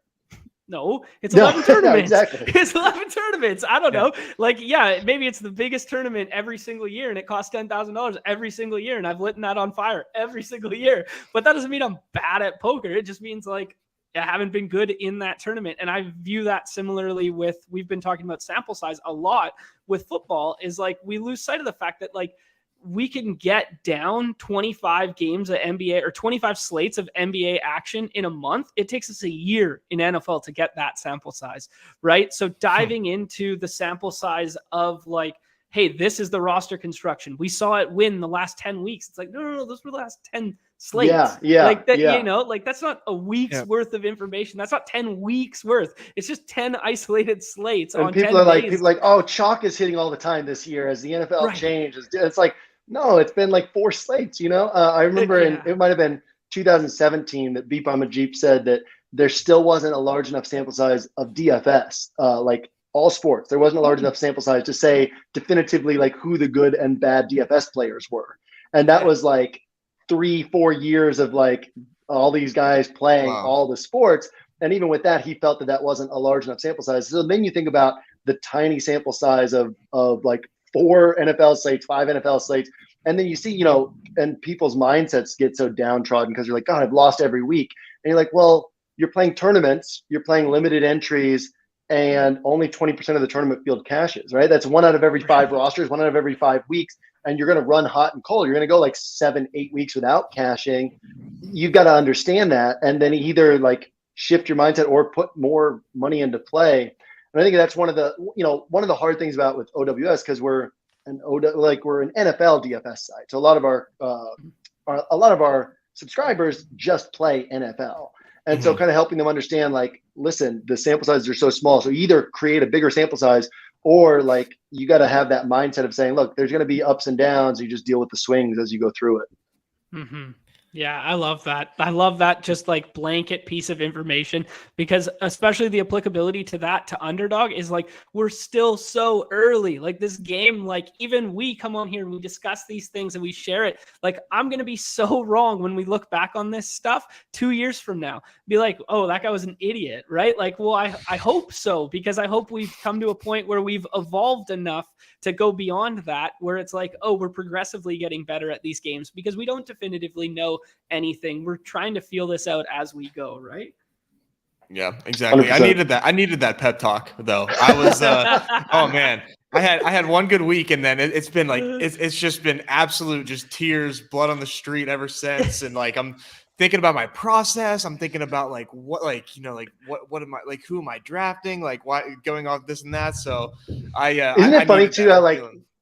No, it's 11 tournaments. Exactly. It's 11 tournaments. I don't know. Like, maybe it's the biggest tournament every single year and it costs $10,000 every single year. And I've lit that on fire every single year. But that doesn't mean I'm bad at poker. It just means like I haven't been good in that tournament. And I view that similarly we've been talking about sample size a lot with football, is like we lose sight of the fact that like we can get down 25 games of NBA or 25 slates of NBA action in a month. It takes us a year in NFL to get that sample size, right? So diving into the sample size of like, hey, this is the roster construction. We saw it win the last 10 weeks. It's like, no, those were the last 10 slates. Like that, like that's not a week's worth of information. That's not 10 weeks worth. It's just 10 isolated slates. And on people 10 are like, days. people are like, oh, chalk is hitting all the time this year as the NFL changes. It's like, no, it's been like 4 slates. I remember it might have been 2017 that Beep I'm a Jeep said that there still wasn't a large enough sample size of DFS, like all sports. There wasn't a large enough sample size to say definitively like who the good and bad DFS players were. And that was like 3-4 years of like all these guys playing all the sports. And even with that, he felt that wasn't a large enough sample size. So then you think about the tiny sample size of like 4 NFL slates, 5 NFL slates. And then you see, and people's mindsets get so downtrodden because you're like, God, I've lost every week. And you're like, well, you're playing tournaments, you're playing limited entries, and only 20% of the tournament field cashes, right? That's 1 out of every 5 rosters, 1 out of every 5 weeks. And you're going to run hot and cold. You're going to go like 7-8 weeks without cashing. You've got to understand that. And then either like shift your mindset or put more money into play. And I think that's one of the hard things about with OWS, because we're an NFL DFS site. So a lot of our subscribers just play NFL. And so kind of helping them understand, like, listen, the sample sizes are so small. So you either create a bigger sample size or like you got to have that mindset of saying, look, there's going to be ups and downs. You just deal with the swings as you go through it. Yeah, I love that. I love that just like blanket piece of information, because especially the applicability to that to Underdog is like, we're still so early. Like this game, like even we come on here and we discuss these things and we share it. Like I'm going to be so wrong when we look back on this stuff 2 years from now. Be like, oh, that guy was an idiot, right? Like, well, I hope so, because I hope we've come to a point where we've evolved enough to go beyond that, where it's like, oh, we're progressively getting better at these games, because we don't definitively know anything. We're trying to feel this out as we go, right? Yeah, exactly. 100%. I needed that pep talk though. I was oh man. I had one good week, and then it's been like it's just been absolute just tears, blood on the street ever since. And like I'm thinking about my process. I'm thinking about like what what am I like, who am I drafting? Like why going off this and that. So isn't it funny too how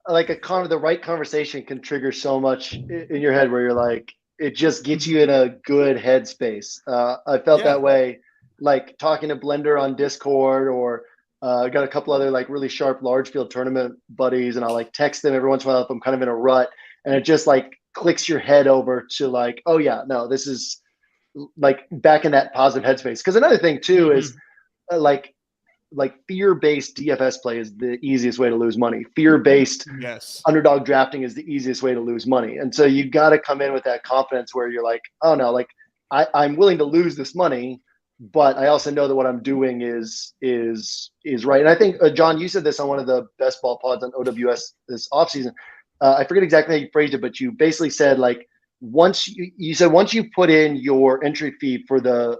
the right conversation can trigger so much in your head where you're like, it just gets you in a good headspace. I felt that way, like talking to Blender on Discord, or got a couple other like really sharp large field tournament buddies, and I'll like text them every once in a while if I'm kind of in a rut, and it just like clicks your head over to like, oh yeah, no, this is like back in that positive headspace. Because another thing too is like fear-based DFS play is the easiest way to lose money. Fear-based underdog drafting is the easiest way to lose money. And so you got to come in with that confidence where you're like, oh no, like I'm willing to lose this money, but I also know that what I'm doing is right. And I think, John, you said this on one of the best ball pods on OWS this offseason. I forget exactly how you phrased it, but you basically said like, once you put in your entry fee for the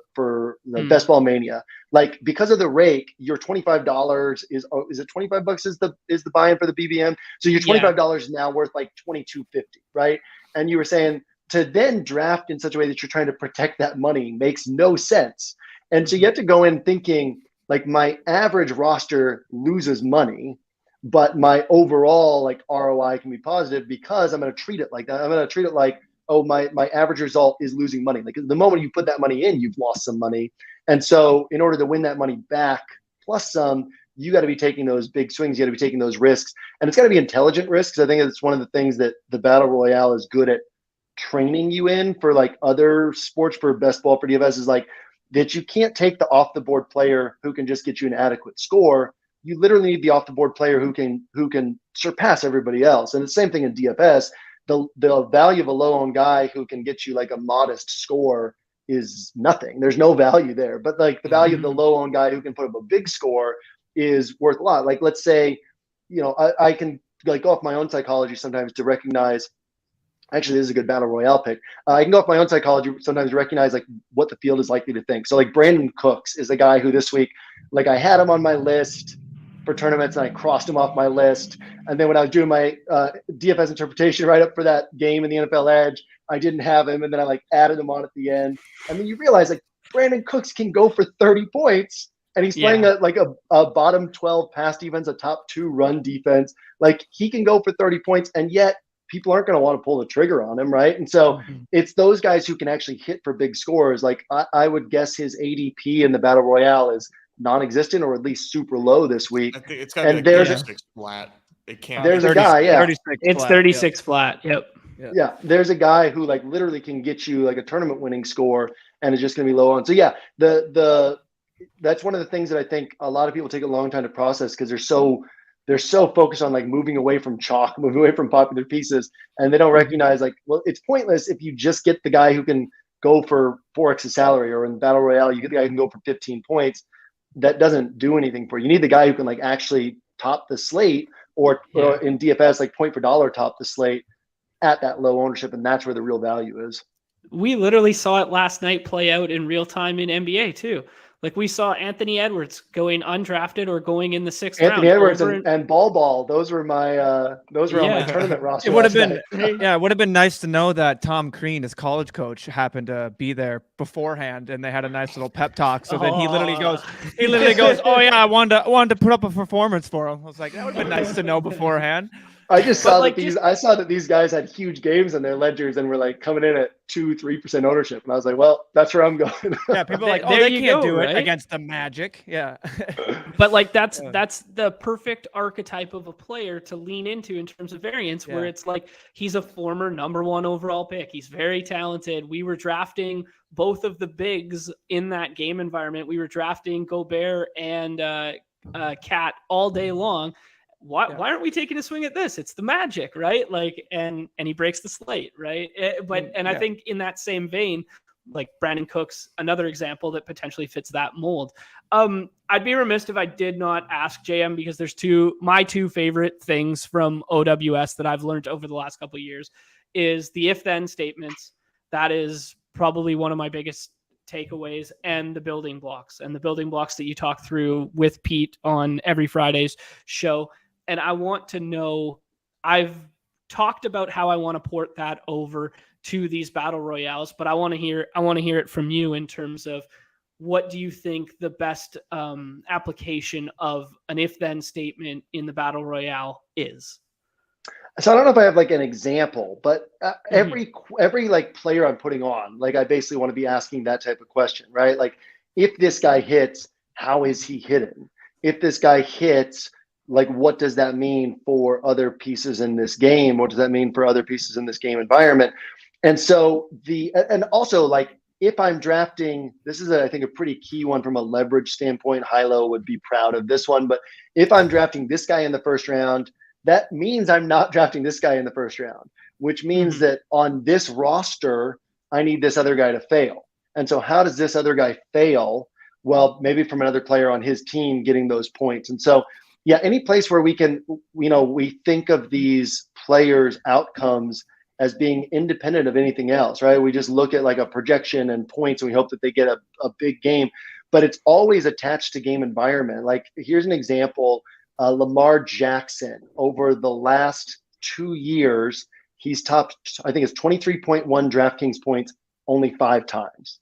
Best Ball Mania, like because of the rake, your $25 is it $25 is the buy-in for the BBM? So your $25 is now worth like $22.50, right? And you were saying to then draft in such a way that you're trying to protect that money makes no sense. And so you have to go in thinking like my average roster loses money, but my overall like ROI can be positive because I'm going to treat it like that. I'm going to treat it like, oh, my average result is losing money. Like the moment you put that money in, you've lost some money. And so in order to win that money back plus some, you got to be taking those big swings. You got to be taking those risks, and it's got to be intelligent risks. I think it's one of the things that the Battle Royale is good at training you in for like other sports for best ball for DFS is like that you can't take the off the board player who can just get you an adequate score. You literally need the off the board player who can surpass everybody else. And the same thing in DFS. The value of a low owned guy who can get you like a modest score is nothing. There's no value there. But like the value of the low owned guy who can put up a big score is worth a lot. Like let's say, I can like go off my own psychology sometimes to recognize. Actually, this is a good Battle Royale pick. I can go off my own psychology sometimes to recognize like what the field is likely to think. So like Brandon Cooks is a guy who this week, like I had him on my list for tournaments and I crossed him off my list. And then when I was doing my DFS interpretation right up for that game in the NFL Edge, I didn't have him. And then I like added him on at the end. And then you realize like Brandon Cooks can go for 30 points and he's playing a bottom 12 pass defense, a top 2 run defense. Like he can go for 30 points and yet people aren't going to want to pull the trigger on him. Right. And so it's those guys who can actually hit for big scores. Like I would guess his ADP in the Battle Royale is non-existent or at least super low this week. I think it's got to be 36 flat. It can't. There's a guy, 36 it's 36 flat. Yep. Yeah. There's a guy who like literally can get you like a tournament winning score and it's just going to be low on. So yeah, that's one of the things that I think a lot of people take a long time to process because they're so focused on like moving away from chalk, moving away from popular pieces, and they don't recognize like, well, it's pointless if you just get the guy who can go for 4x the salary, or in Battle Royale, you get the guy who can go for 15 points. That doesn't do anything for you. You need the guy who can like actually top the slate or in DFS, like point per dollar top the slate at that low ownership. And that's where the real value is. We literally saw it last night play out in real time in NBA too. Like we saw Anthony Edwards going undrafted or going in the 6th round. Anthony Edwards and Ball. Those were my on my tournament roster. It would have been it would have been nice to know that Tom Crean, his college coach, happened to be there beforehand, and they had a nice little pep talk. So then he literally goes, "Oh yeah, I wanted to put up a performance for him." I was like, that would have been nice to know beforehand. I just saw like, I saw that these guys had huge games in their ledgers and were like coming in at 2-3% ownership, and I was like, well, that's where I'm going. Yeah, people are like, oh, There they you can't go, do right? it against the Magic. Yeah. But like that's the perfect archetype of a player to lean into in terms of variance, where it's like he's a former #1 overall pick. He's very talented. We were drafting both of the bigs in that game environment. We were drafting Gobert and Cat all day long. Why aren't we taking a swing at this? It's the Magic, right? Like, and he breaks the slate, right? I think in that same vein, like Brandon Cook's another example that potentially fits that mold. I'd be remiss if I did not ask JM, because there's my two favorite things from OWS that I've learned over the last couple of years is the if-then statements. That is probably one of my biggest takeaways, and the building blocks that you talk through with Pete on every Friday's show. And I want to know, I've talked about how I want to port that over to these battle royales, but I want to hear it from you in terms of what do you think the best application of an if-then statement in the battle royale is? So I don't know if I have like an example, but every like player I'm putting on, like I basically want to be asking that type of question, right? Like, if this guy hits, how is he hitting? If this guy hits, like, what does that mean for other pieces in this game? What does that mean for other pieces in this game environment? And so and also, like, if I'm drafting, this is I think a pretty key one from a leverage standpoint. Hilo would be proud of this one, but if I'm drafting this guy in the first round, that means I'm not drafting this guy in the first round, which means that on this roster, I need this other guy to fail. And so how does this other guy fail? Well, maybe from another player on his team getting those points. And so, yeah, any place where we can, we think of these players' outcomes as being independent of anything else, right? We just look at like a projection and points, and we hope that they get a big game, but it's always attached to game environment. Like, here's an example. Lamar Jackson, over the last 2 years, he's topped, I think it's 23.1 DraftKings points only 5 times.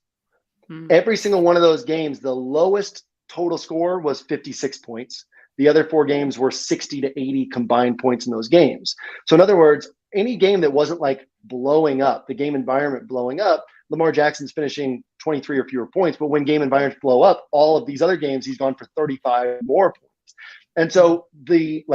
Every single one of those games, the lowest total score was 56 points. The other 4 games were 60 to 80 combined points in those games. So in other words, any game that wasn't like blowing up, the game environment blowing up, Lamar Jackson's finishing 23 or fewer points. But when game environments blow up, all of these other games, he's gone for 35 more points. And so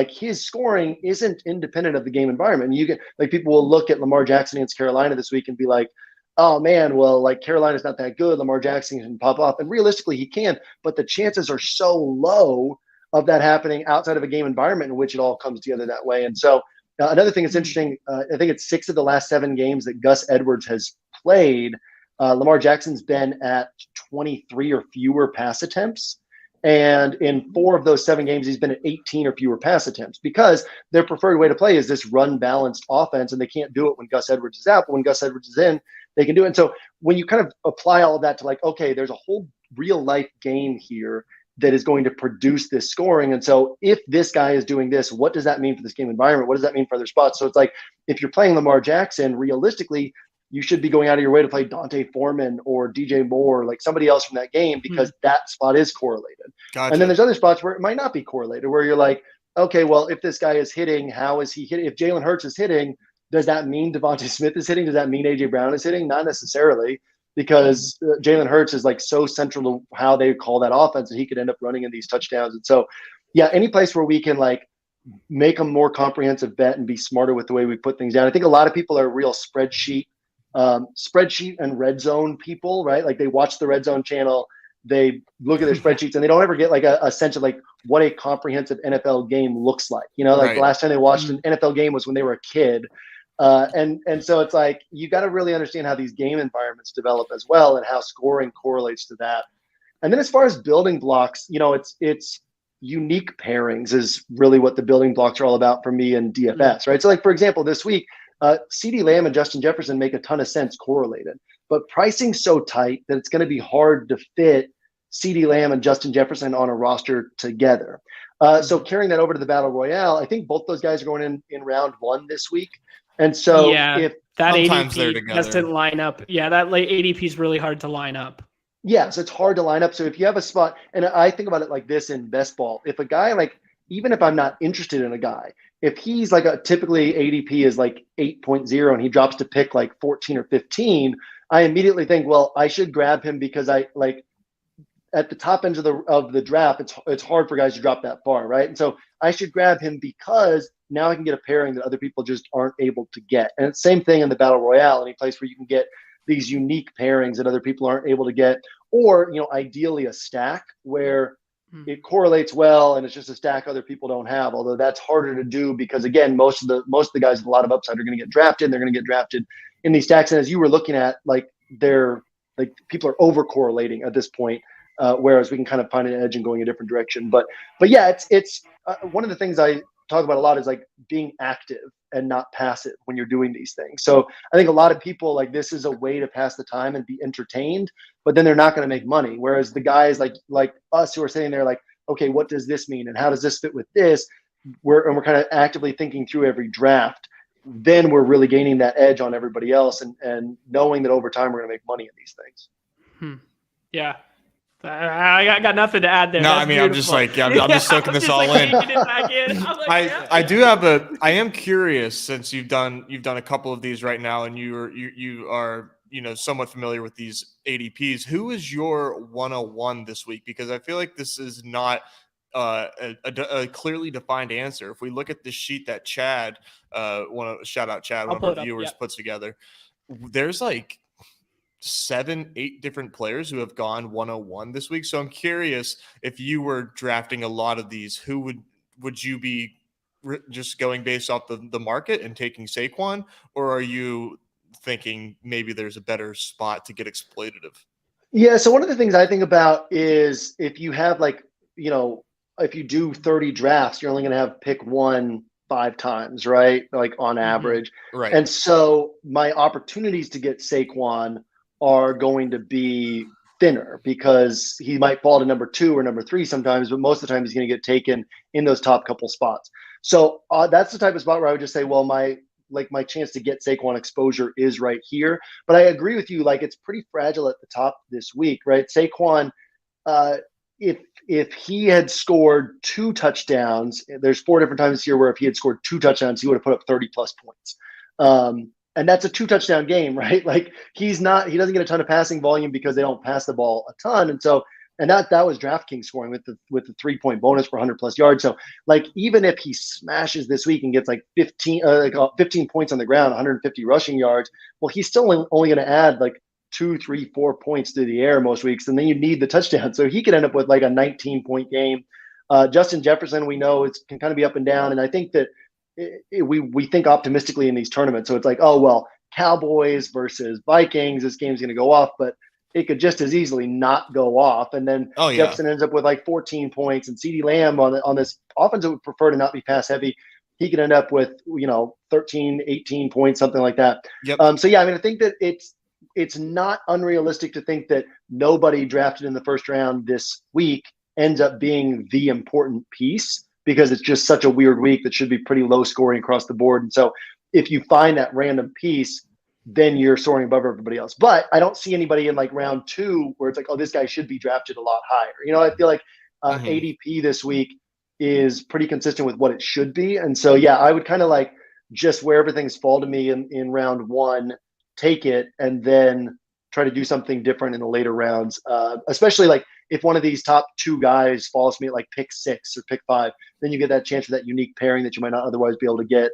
his scoring isn't independent of the game environment. You get, like, people will look at Lamar Jackson against Carolina this week and be like, oh man, well, like, Carolina's not that good. Lamar Jackson can pop off. And realistically he can, but the chances are so low of that happening outside of a game environment in which it all comes together that way. And so another thing that's interesting, I think it's 6 of the last 7 games that Gus Edwards has played, Lamar Jackson's been at 23 or fewer pass attempts. And in 4 of those 7 games, he's been at 18 or fewer pass attempts, because their preferred way to play is this run balanced offense. And they can't do it when Gus Edwards is out, but when Gus Edwards is in, they can do it. And so when you kind of apply all of that to, like, okay, there's a whole real life game here that is going to produce this scoring. And so if this guy is doing this, what does that mean for this game environment? What does that mean for other spots? So it's like, if you're playing Lamar Jackson, realistically, you should be going out of your way to play Dante Foreman or DJ Moore, like somebody else from that game, because that spot is correlated. Gotcha. And then there's other spots where it might not be correlated, where you're like, okay, well, if this guy is hitting, how is he hitting? If Jalen Hurts is hitting, does that mean Devontae Smith is hitting? Does that mean AJ Brown is hitting? Not necessarily, because Jalen Hurts is like so central to how they call that offense that he could end up running in these touchdowns. And so, yeah, any place where we can like make a more comprehensive bet and be smarter with the way we put things down. I think a lot of people are real spreadsheet and red zone people, right? Like, they watch the red zone channel, they look at their spreadsheets, and they don't ever get like a sense of like what a comprehensive NFL game looks like. Like the last time they watched an NFL game was when they were a kid. And so it's like, you got to really understand how these game environments develop as well, and how scoring correlates to that. And then as far as building blocks, it's unique pairings is really what the building blocks are all about for me in DFS, right? So like, for example, this week, CeeDee Lamb and Justin Jefferson make a ton of sense correlated, but pricing's so tight that it's going to be hard to fit CeeDee Lamb and Justin Jefferson on a roster together. So carrying that over to the Battle Royale, I think both those guys are going in round 1 this week. And so if that sometimes they're ADP together. doesn't line up, that late ADP is really hard to line up. Yeah, so it's hard to line up. So if you have a spot, and I think about it like this in best ball, if a guy like even if I'm not interested in a guy, if he's like typically ADP is like 8.0 and he drops to pick like 14 or 15, I immediately think, well, I should grab him because I like at the top end of the draft, it's hard for guys to drop that far, right? And so I should grab him because now I can get a pairing that other people just aren't able to get. And it's the same thing in the Battle Royale, any place where you can get these unique pairings that other people aren't able to get, or ideally a stack where it correlates well and it's just a stack other people don't have. Although that's harder to do because again, most of the guys with a lot of upside are going to get drafted. And they're going to get drafted in these stacks. And as you were looking at, like people are over correlating at this point. Whereas we can kind of find an edge in going a different direction. But yeah, it's one of the things I talk about a lot is like being active and not passive when you're doing these things. So I think a lot of people like this is a way to pass the time and be entertained, but then they're not going to make money. Whereas the guys like us who are sitting there like, okay, what does this mean? And how does this fit with this? We're kind of actively thinking through every draft. Then we're really gaining that edge on everybody else and knowing that over time we're going to make money in these things. Yeah. I got nothing to add there. No, That's I mean, beautiful. I'm just soaking this all in. I am curious since you've done a couple of these right now and you are somewhat familiar with these ADPs. Who is your 101 this week? Because I feel like this is not a clearly defined answer. If we look at the sheet that Chad, shout out Chad, one of our viewers puts together, there's like 7-8 different players who have gone 101 this week. So I'm curious if you were drafting a lot of these, who would you be just going based off the market and taking Saquon, or are you thinking maybe there's a better spot to get exploitative? Yeah. So one of the things I think about is if you have if you do 30 drafts, you're only going to have pick 1 5 times, right? Like on average. Right. And so my opportunities to get Saquon are going to be thinner because he might fall to number 2 or number 3 sometimes, but most of the time he's going to get taken in those top couple spots. So that's the type of spot where I would just say, well, my chance to get Saquon exposure is right here. But I agree with you, like it's pretty fragile at the top this week, right? Saquon, if he had scored 2 touchdowns, there's 4 different times this year where if he had scored 2 touchdowns, he would have put up 30 plus points. And that's a 2 touchdown game, right? Like he doesn't get a ton of passing volume because they don't pass the ball a ton. And so, that was DraftKings scoring with the 3-point bonus for 100 plus yards. So like, even if he smashes this week and gets like 15 points on the ground, 150 rushing yards, well, he's still only going to add like 2, 3, 4 points through the air most weeks. And then you need the touchdown. So he could end up with like a 19-point game. Justin Jefferson, we know can kind of be up and down. And I think that we think optimistically in these tournaments. So it's like, oh, well, Cowboys versus Vikings, this game's going to go off, but it could just as easily not go off. And then Jefferson ends up with like 14 points, and CeeDee Lamb on this offense that would prefer to not be pass heavy, he could end up with, 13, 18 points, something like that. Yep. So yeah, I mean, I think that it's not unrealistic to think that nobody drafted in the first round this week ends up being the important piece, because it's just such a weird week that should be pretty low scoring across the board. And so if you find that random piece, then you're soaring above everybody else. But I don't see anybody in like round 2 where it's like, oh, this guy should be drafted a lot higher. I feel like ADP this week is pretty consistent with what it should be. And so, yeah, I would kind of like just wherever things fall to me in round 1, take it, and then try to do something different in the later rounds, especially like if one of these top 2 guys falls to me at like pick 6 or pick 5, then you get that chance for that unique pairing that you might not otherwise be able to get.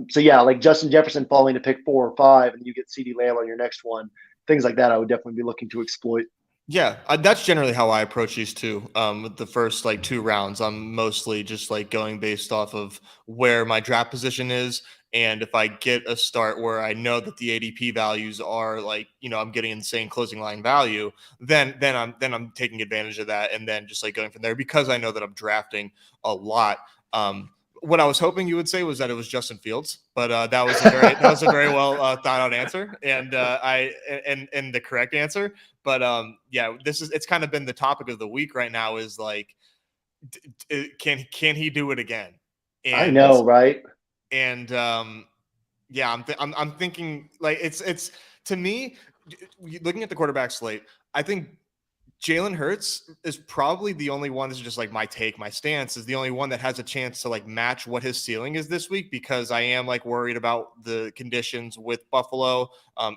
So yeah, like Justin Jefferson falling to pick 4 or 5, and you get CeeDee Lamb on your next one, things like that, I would definitely be looking to exploit. Yeah, that's generally how I approach these too. With the first like 2 rounds, I'm mostly just like going based off of where my draft position is. And if I get a start where I know that the ADP values are like, I'm getting insane closing line value, then I'm taking advantage of that, and then just like going from there, because I know that I'm drafting a lot. What I was hoping you would say was that it was Justin Fields, but that was a very well thought out answer, and and the correct answer. But yeah, it's kind of been the topic of the week right now, is like, can he do it again? And, I know, right? And yeah, I'm thinking like it's to me, looking at the quarterback slate, I think Jalen Hurts is probably the only one. This is just like my stance is the only one that has a chance to like match what his ceiling is this week, because I am like worried about the conditions with Buffalo.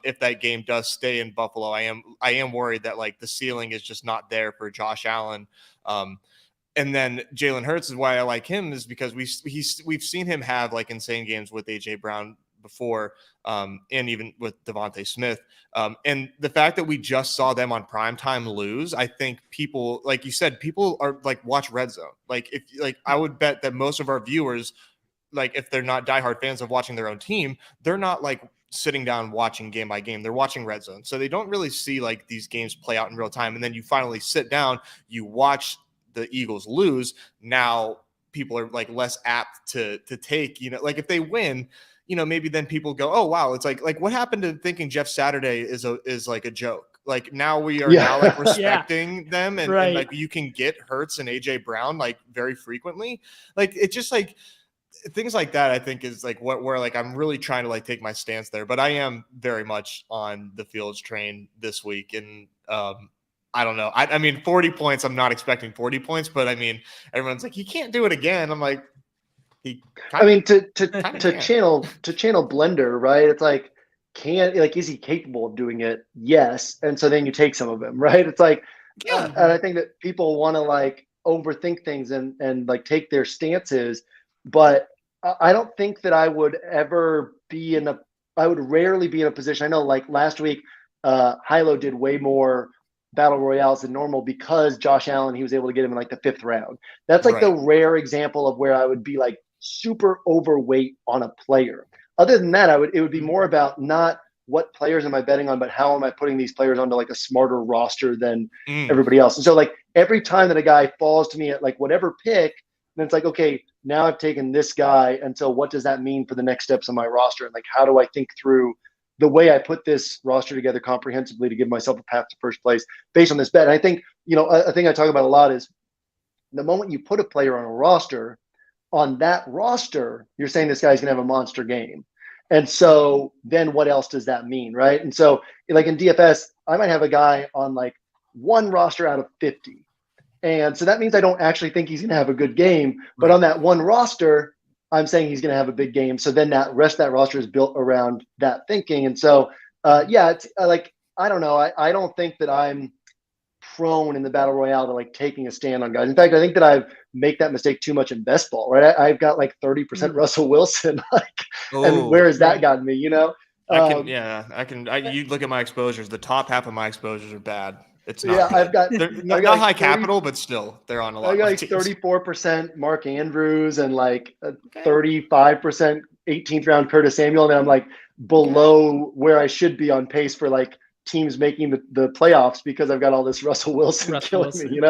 If that game does stay in Buffalo, I am worried that like the ceiling is just not there for Josh Allen. And then Jalen Hurts is why I like him, is because we've seen him have like insane games with AJ Brown before, and even with Devontae Smith. And the fact that we just saw them on primetime lose, I think people, like you said, people are like watch Red Zone. I would bet that most of our viewers, like if they're not diehard fans of watching their own team, they're not like sitting down watching game by game. They're watching Red Zone. So they don't really see like these games play out in real time. And then you finally sit down, you watch the Eagles lose. Now people are like less apt to take, like if they win, maybe then people go, oh, wow. It's like what happened to thinking Jeff Saturday is like a joke? Like now we are now like respecting them and like you can get Hurts and AJ Brown like very frequently. Like it just like things like that, I think is like where like I'm really trying to like take my stance there. But I am very much on the Fields train this week. And I don't know. I mean, 40 points, I'm not expecting 40 points, but I mean, everyone's like, he can't do it again. I'm like, to channel Blender, right? It's like, is he capable of doing it? Yes. And so then you take some of him, right? It's like, and I think that people want to like overthink things and like take their stances, but I don't think that I would ever be I would rarely be in a position. I know like last week, Hilo did way more battle royales than normal because Josh Allen, he was able to get him in like the 5th round. That's like the rare example of where I would be like super overweight on a player. Other than that, it would be more about not what players am I betting on, but how am I putting these players onto like a smarter roster than everybody else. And so like every time that a guy falls to me at like whatever pick, then it's like, okay, now I've taken this guy. And so what does that mean for the next steps on my roster? And like, how do I think through the way I put this roster together comprehensively to give myself a path to first place based on this bet? And I think, a thing I talk about a lot is the moment you put a player on a roster, on that roster, you're saying this guy's going to have a monster game. And so then what else does that mean, right? And so like in DFS, I might have a guy on like one roster out of 50. And so that means I don't actually think he's going to have a good game. But on that one roster, I'm saying he's going to have a big game. So then that rest of that roster is built around that thinking. And so, it's like, I don't know. I don't think that I'm prone in the battle royale to like taking a stand on guys. In fact, I think that I make that mistake too much in best ball, right? I've got like 30% Russell Wilson, and where has that gotten me? You look at my exposures. The top half of my exposures are bad. It's not. Yeah, I've got. They're not like high capital, but still, they're on a lot. I got like 34% Mark Andrews and like 35% 18th round Curtis Samuel, and then I'm like below where I should be on pace for like teams making the playoffs because I've got all this Russell Wilson killing me,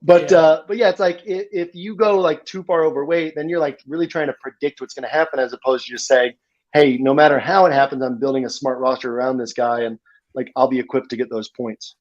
But it's like if you go like too far overweight, then you're like really trying to predict what's going to happen as opposed to just saying, hey, no matter how it happens, I'm building a smart roster around this guy and like I'll be equipped to get those points.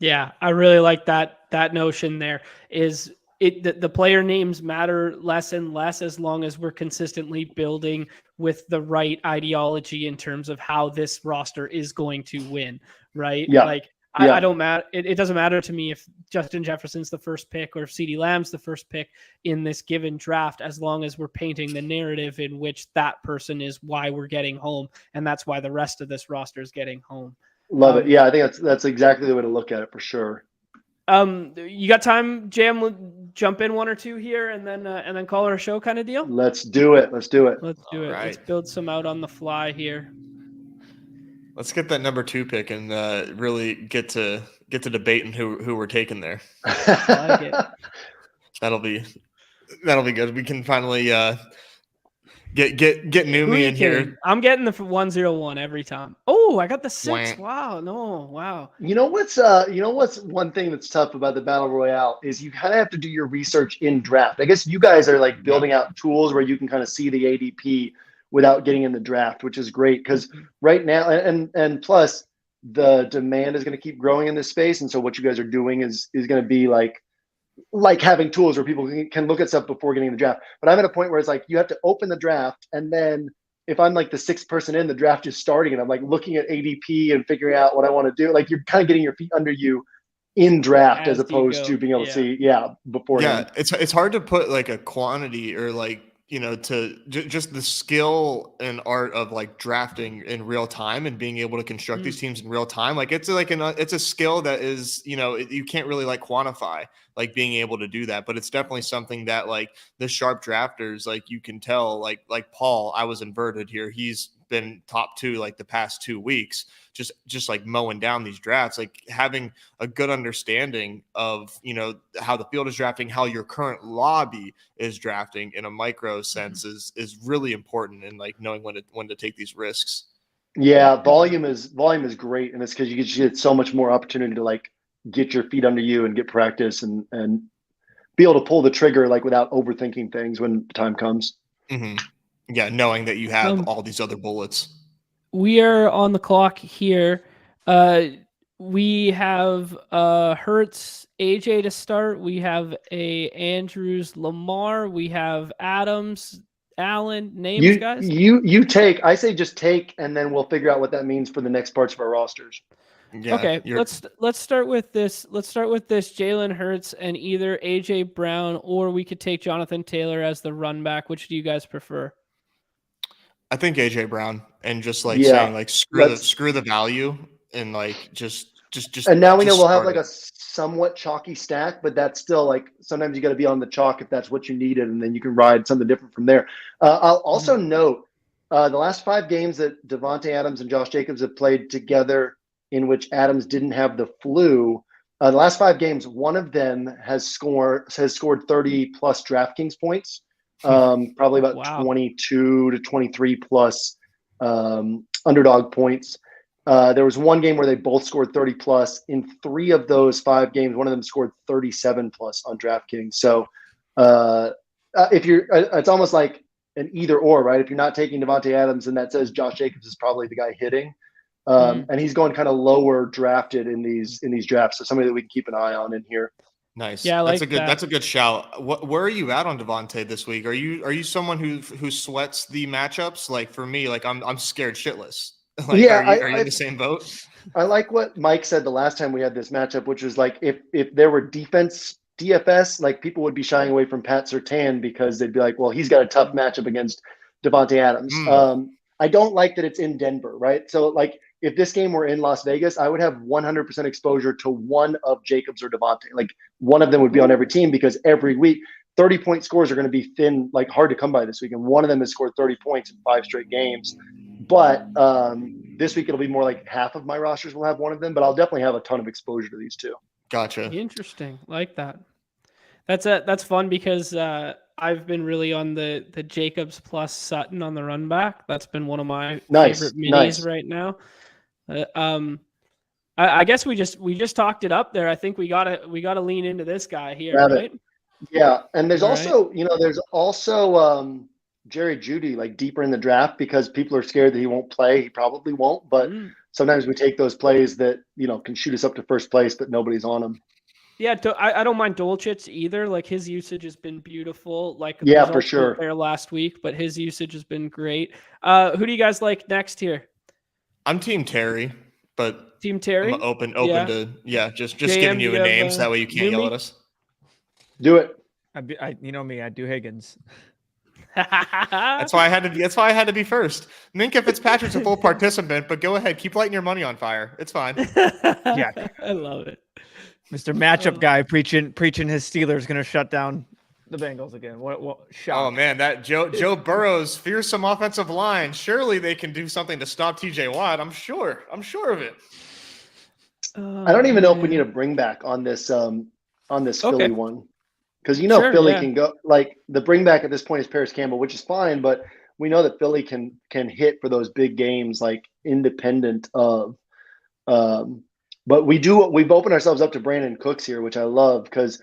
Yeah, I really like that notion there. Is the player names matter less and less as long as we're consistently building with the right ideology in terms of how this roster is going to win, right? Yeah. I don't matter. It doesn't matter to me if Justin Jefferson's the first pick or if CeeDee Lamb's the first pick in this given draft, as long as we're painting the narrative in which that person is why we're getting home. And that's why the rest of this roster is getting home. Love it. Yeah, I think that's exactly the way to look at it for sure. You got time, Jam? We'll jump in one or two here and then call her a show kind of deal. Let's do it. Let's do it. Right. Let's build some out on the fly here. Let's get that number 2 pick and really get to debating who we're taking there. I like it. That'll be good. We can finally get Numi in here. I'm getting the 101 every time. Oh, I got the 6. Wow. No. Wow. You know what's one thing that's tough about the battle royale is you kind of have to do your research in draft. I guess you guys are like building out tools where you can kind of see the ADP without getting in the draft, which is great because right now and plus the demand is going to keep growing in this space. And so what you guys are doing is going to be like having tools where people can look at stuff before getting in the draft. But I'm at a point where it's like you have to open the draft, and then if I'm like the 6th person in, the draft is starting, and I'm like looking at ADP and figuring out what I want to do. Like you're kind of getting your feet under you in draft as As you opposed go, to being able to see beforehand. Yeah, it's hard to put like a quantity or like to just the skill and art of like drafting in real time and being able to construct these teams in real time. Like it's a skill that is you can't really like quantify like being able to do that, but it's definitely something that like the sharp drafters, like you can tell, like Paul, I was inverted here. He's been top 2 like the past 2 weeks, just like mowing down these drafts, like having a good understanding of how the field is drafting, how your current lobby is drafting in a micro sense is really important, and like knowing when to take these risks. Yeah, volume is great, and it's because you get so much more opportunity to like get your feet under you and get practice and be able to pull the trigger like without overthinking things when the time comes. Mm-hmm. Yeah, knowing that you have all these other bullets. We are on the clock here. We have Hertz, AJ to start. We have a Andrews, Lamar. We have Adams, Allen. Names, guys. You take. I say just take, and then we'll figure out what that means for the next parts of our rosters. Yeah, okay, let's start with this. Let's start with this Jalen Hurts and either AJ Brown, or we could take Jonathan Taylor as the run back. Which do you guys prefer? I think AJ Brown, and just like saying like screw the value and like just. And now we know we'll have like a somewhat chalky stack, but that's still like sometimes you got to be on the chalk if that's what you needed, and then you can ride something different from there. I'll also note the last 5 games that Devontae Adams and Josh Jacobs have played together, in which Adams didn't have the flu. The last 5 games, one of them has scored 30 plus DraftKings points, probably about 22 to 23 plus underdog points. There was one game where they both scored 30 plus. In 3 of those 5 games, one of them scored 37 plus on DraftKings. So if you're, it's almost like an either or, right? If you're not taking Devontae Adams, and that says Josh Jacobs is probably the guy hitting, and he's going kind of lower drafted in these drafts. So somebody that we can keep an eye on in here. Nice. Yeah, that's a good shout. Where are you at on Devontae this week? Are you someone who sweats the matchups? Like for me, like I'm scared shitless. Like, yeah, are you in the same boat? I like what Mike said the last time we had this matchup, which was like if there were defense DFS, like people would be shying away from Pat Surtain because they'd be like, well, he's got a tough matchup against Devontae Adams. I don't like that it's in Denver, right? So like if this game were in Las Vegas, I would have 100% exposure to one of Jacobs or Devontae. Like one of them would be on every team, because every week 30-point scores are going to be thin, like hard to come by this week. And one of them has scored 30 points in 5 straight games. But this week it'll be more like half of my rosters will have one of them, but I'll definitely have a ton of exposure to these 2. Gotcha. Interesting. Like that. That's fun because I've been really on the Jacobs plus Sutton on the run back. That's been one of my favorite minis right now. I guess we just talked it up there. I think we gotta lean into this guy here, right? Yeah, and there's also Jerry Jeudy like deeper in the draft, because people are scared that he won't play. He probably won't, but sometimes we take those plays that can shoot us up to first place, but nobody's on them. Yeah, I don't mind Dolchitz either. Like his usage has been beautiful. Like for sure. There last week, but his usage has been great. Who do you guys like next here? I'm Team Terry, but Team Terry. I'm open to just giving you a name so that way you can't yell at us. Do it. Me, I do Higgins. That's why I had to be first. Minka Fitzpatrick's a full participant, but go ahead, keep lighting your money on fire. It's fine. Yeah, I love it. Mr. Matchup guy preaching his Steelers going to shut down the Bengals again. What shock. Oh man, that Joe Burrow's fearsome offensive line. Surely they can do something to stop TJ Watt. I'm sure of it. I don't even know if we need a bring back on this Philly one. Because Philly can go, like the bring back at this point is Paris Campbell, which is fine, but we know that Philly can hit for those big games, like independent of. But we've opened ourselves up to Brandon Cooks here, which I love, because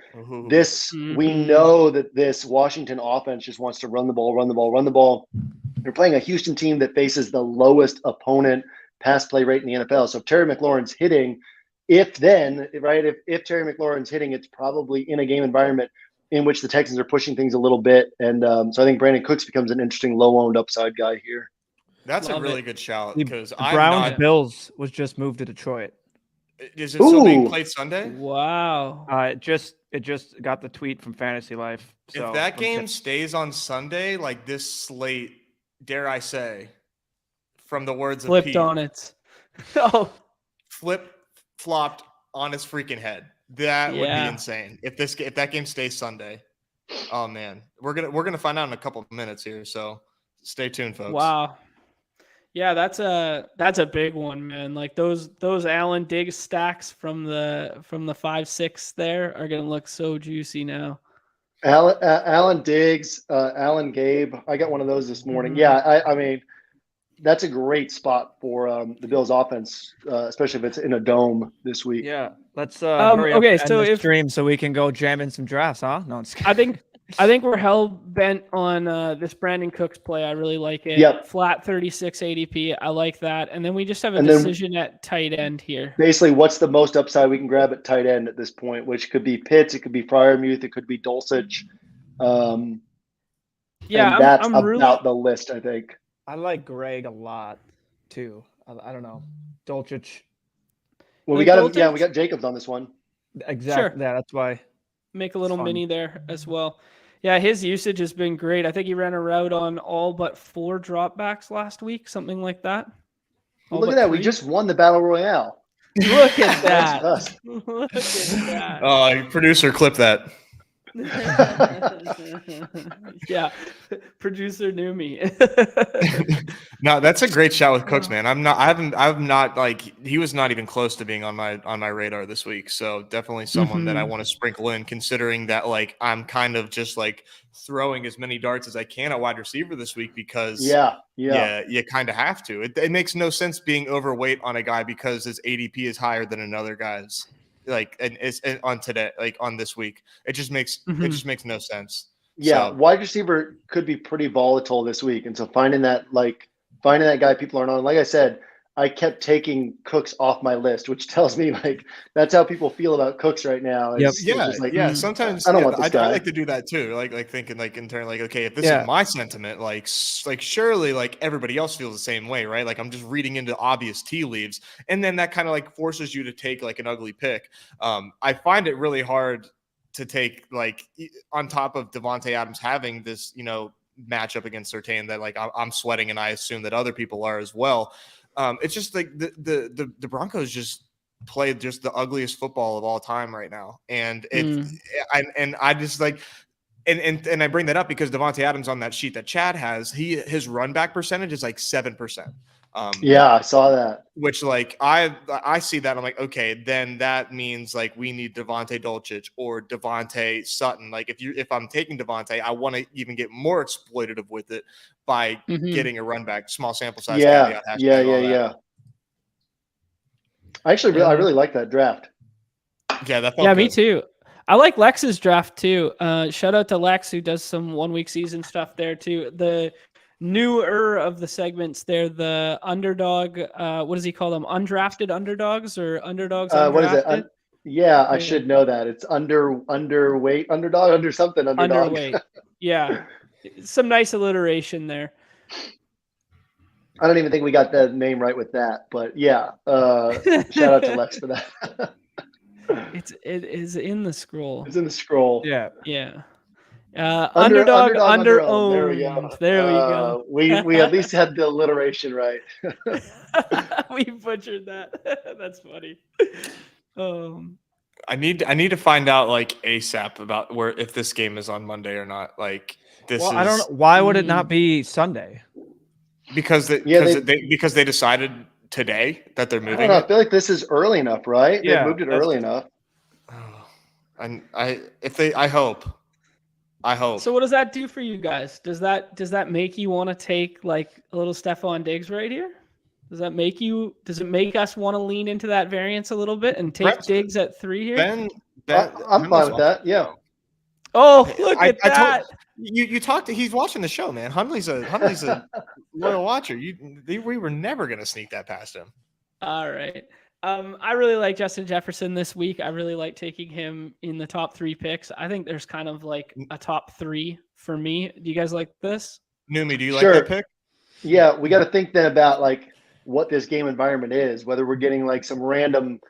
we know that this Washington offense just wants to run the ball. They're playing a Houston team that faces the lowest opponent pass play rate in the NFL. So if Terry McLaurin's hitting, if Terry McLaurin's hitting, it's probably in a game environment in which the Texans are pushing things a little bit. And so I think Brandon Cooks becomes an interesting low-owned upside guy here. That's a really good shout, because Browns Bills was just moved to Detroit. Is it still being Ooh. played Sunday? Wow. It just got the tweet from Fantasy Life. So If that game stays on Sunday, like this slate, dare I say, from the words of Flipped Pete, on it. Oh, flopped on his freaking head. That would be Yeah. insane. If that game stays Sunday. Oh man. We're gonna find out in a couple of minutes here. So stay tuned, folks. wow. Yeah, that's a big one, man. Like those Allen Diggs stacks from the 5-6 there are gonna look so juicy now. Alan Diggs, Alan Gabe. I got one of those this morning. Yeah, I mean, that's a great spot for the Bills offense, especially if it's in a dome this week. Yeah, let's hurry up okay, and so end this if- stream so we can go jam in some drafts, huh? No, I'm just kidding. I think we're hell bent on this Brandon Cooks play. I really like it. Yep. Flat 36 ADP. I like that. And then we just have a And then- decision at tight end here. Basically, what's the most upside we can grab at tight end at this point? Which could be Pitts, it could be Freiermuth, it could be Dulcich. Yeah, and that's I'm about really the list, I think. I like Greg a lot too. I don't know, Dolchich. Well, we Yeah, got Dulcich- we got Jacobs on this one. Exactly. Sure. Yeah, that's why. make a little Fun. mini there as well. Yeah, his usage has been great. I think he ran a route on all but 4 dropbacks last week, something like that. All Look at but that. We 3. just won the Battle Royale. Look at that. That's us. Look at that. Producer, clip that. Yeah, producer knew me. No, that's a great shot with Cooks, man. I'm not like he was not even close to being on my radar this week. So definitely someone that I want to sprinkle in, considering that like I'm kind of just like throwing as many darts as I can at wide receiver this week because Yeah, you kind of have to. It makes no sense being overweight on a guy because his ADP is higher than another guy's. Like and on today, like on this week, it just makes no sense. Yeah, So- wide receiver could be pretty volatile this week, and so finding that guy people aren't on. Like I said, I kept taking Cooks off my list, which tells me like that's how people feel about Cooks right now. It's just like, Sometimes I don't want this guy. I like to do that too. Like thinking like in turn, like okay, if this Yeah. is my sentiment, like surely like everybody else feels the same way, right? Like I'm just reading into obvious tea leaves, and then that kind of like forces you to take like an ugly pick. I find it really hard to take like on top of Devontae Adams having this matchup against Surtain that like I'm sweating, and I assume that other people are as well. It's just like the Broncos just played just the ugliest football of all time right now, and I just like and I bring that up because Devontae Adams on that sheet that Chad has, his run back percentage is like 7%. Yeah, I saw that. Which like I see that I'm like, okay, then that means like we need Devontae Dolchich or Devontae Sutton. Like if I'm taking Devontae, I want to even get more exploitative with it by getting a run back, small sample size. Yeah. I really like that draft. Yeah, that felt Yeah, good. me too. I like Lex's draft too. Shout out to Lex who does some 1 week season stuff there too. The newer of the segments there, the underdog, what does he call them? Undrafted underdogs or underdogs? What is it? Undrafted? I should know that. It's underweight, underdog, under something, underdog. Underweight. Yeah. Some nice alliteration there. I don't even think we got the name right with that, but yeah. Shout out to Lex for that. It is in the scroll. It's in the scroll. Yeah. Yeah. Underdog under-owned. There we go. There we go. We at least had the alliteration right. We butchered that. That's funny. I need to find out like ASAP about if this game is on Monday or not. Like this I don't know. Why would it not be Sunday? Because they decided today that they're I moving. don't know. it. I feel like this is early enough, right? Yeah, They moved it early enough. I hope. So what does that do for you guys? Does that make you want to take like a little Stephon Diggs right here? Does it make us want to lean into that variance a little bit and take Diggs at 3 here? I'm fine with that. Yeah. Oh, look at that. You talked to, he's watching the show, man. Huntley's a loyal watcher. We were never going to sneak that past him. All right. I really like Justin Jefferson this week. I really like taking him in the top 3 picks. I think there's kind of like a top 3 for me. Do you guys like this? Numi, do you Sure. like that pick? Yeah, we got to think then about like what this game environment is, whether we're getting like some random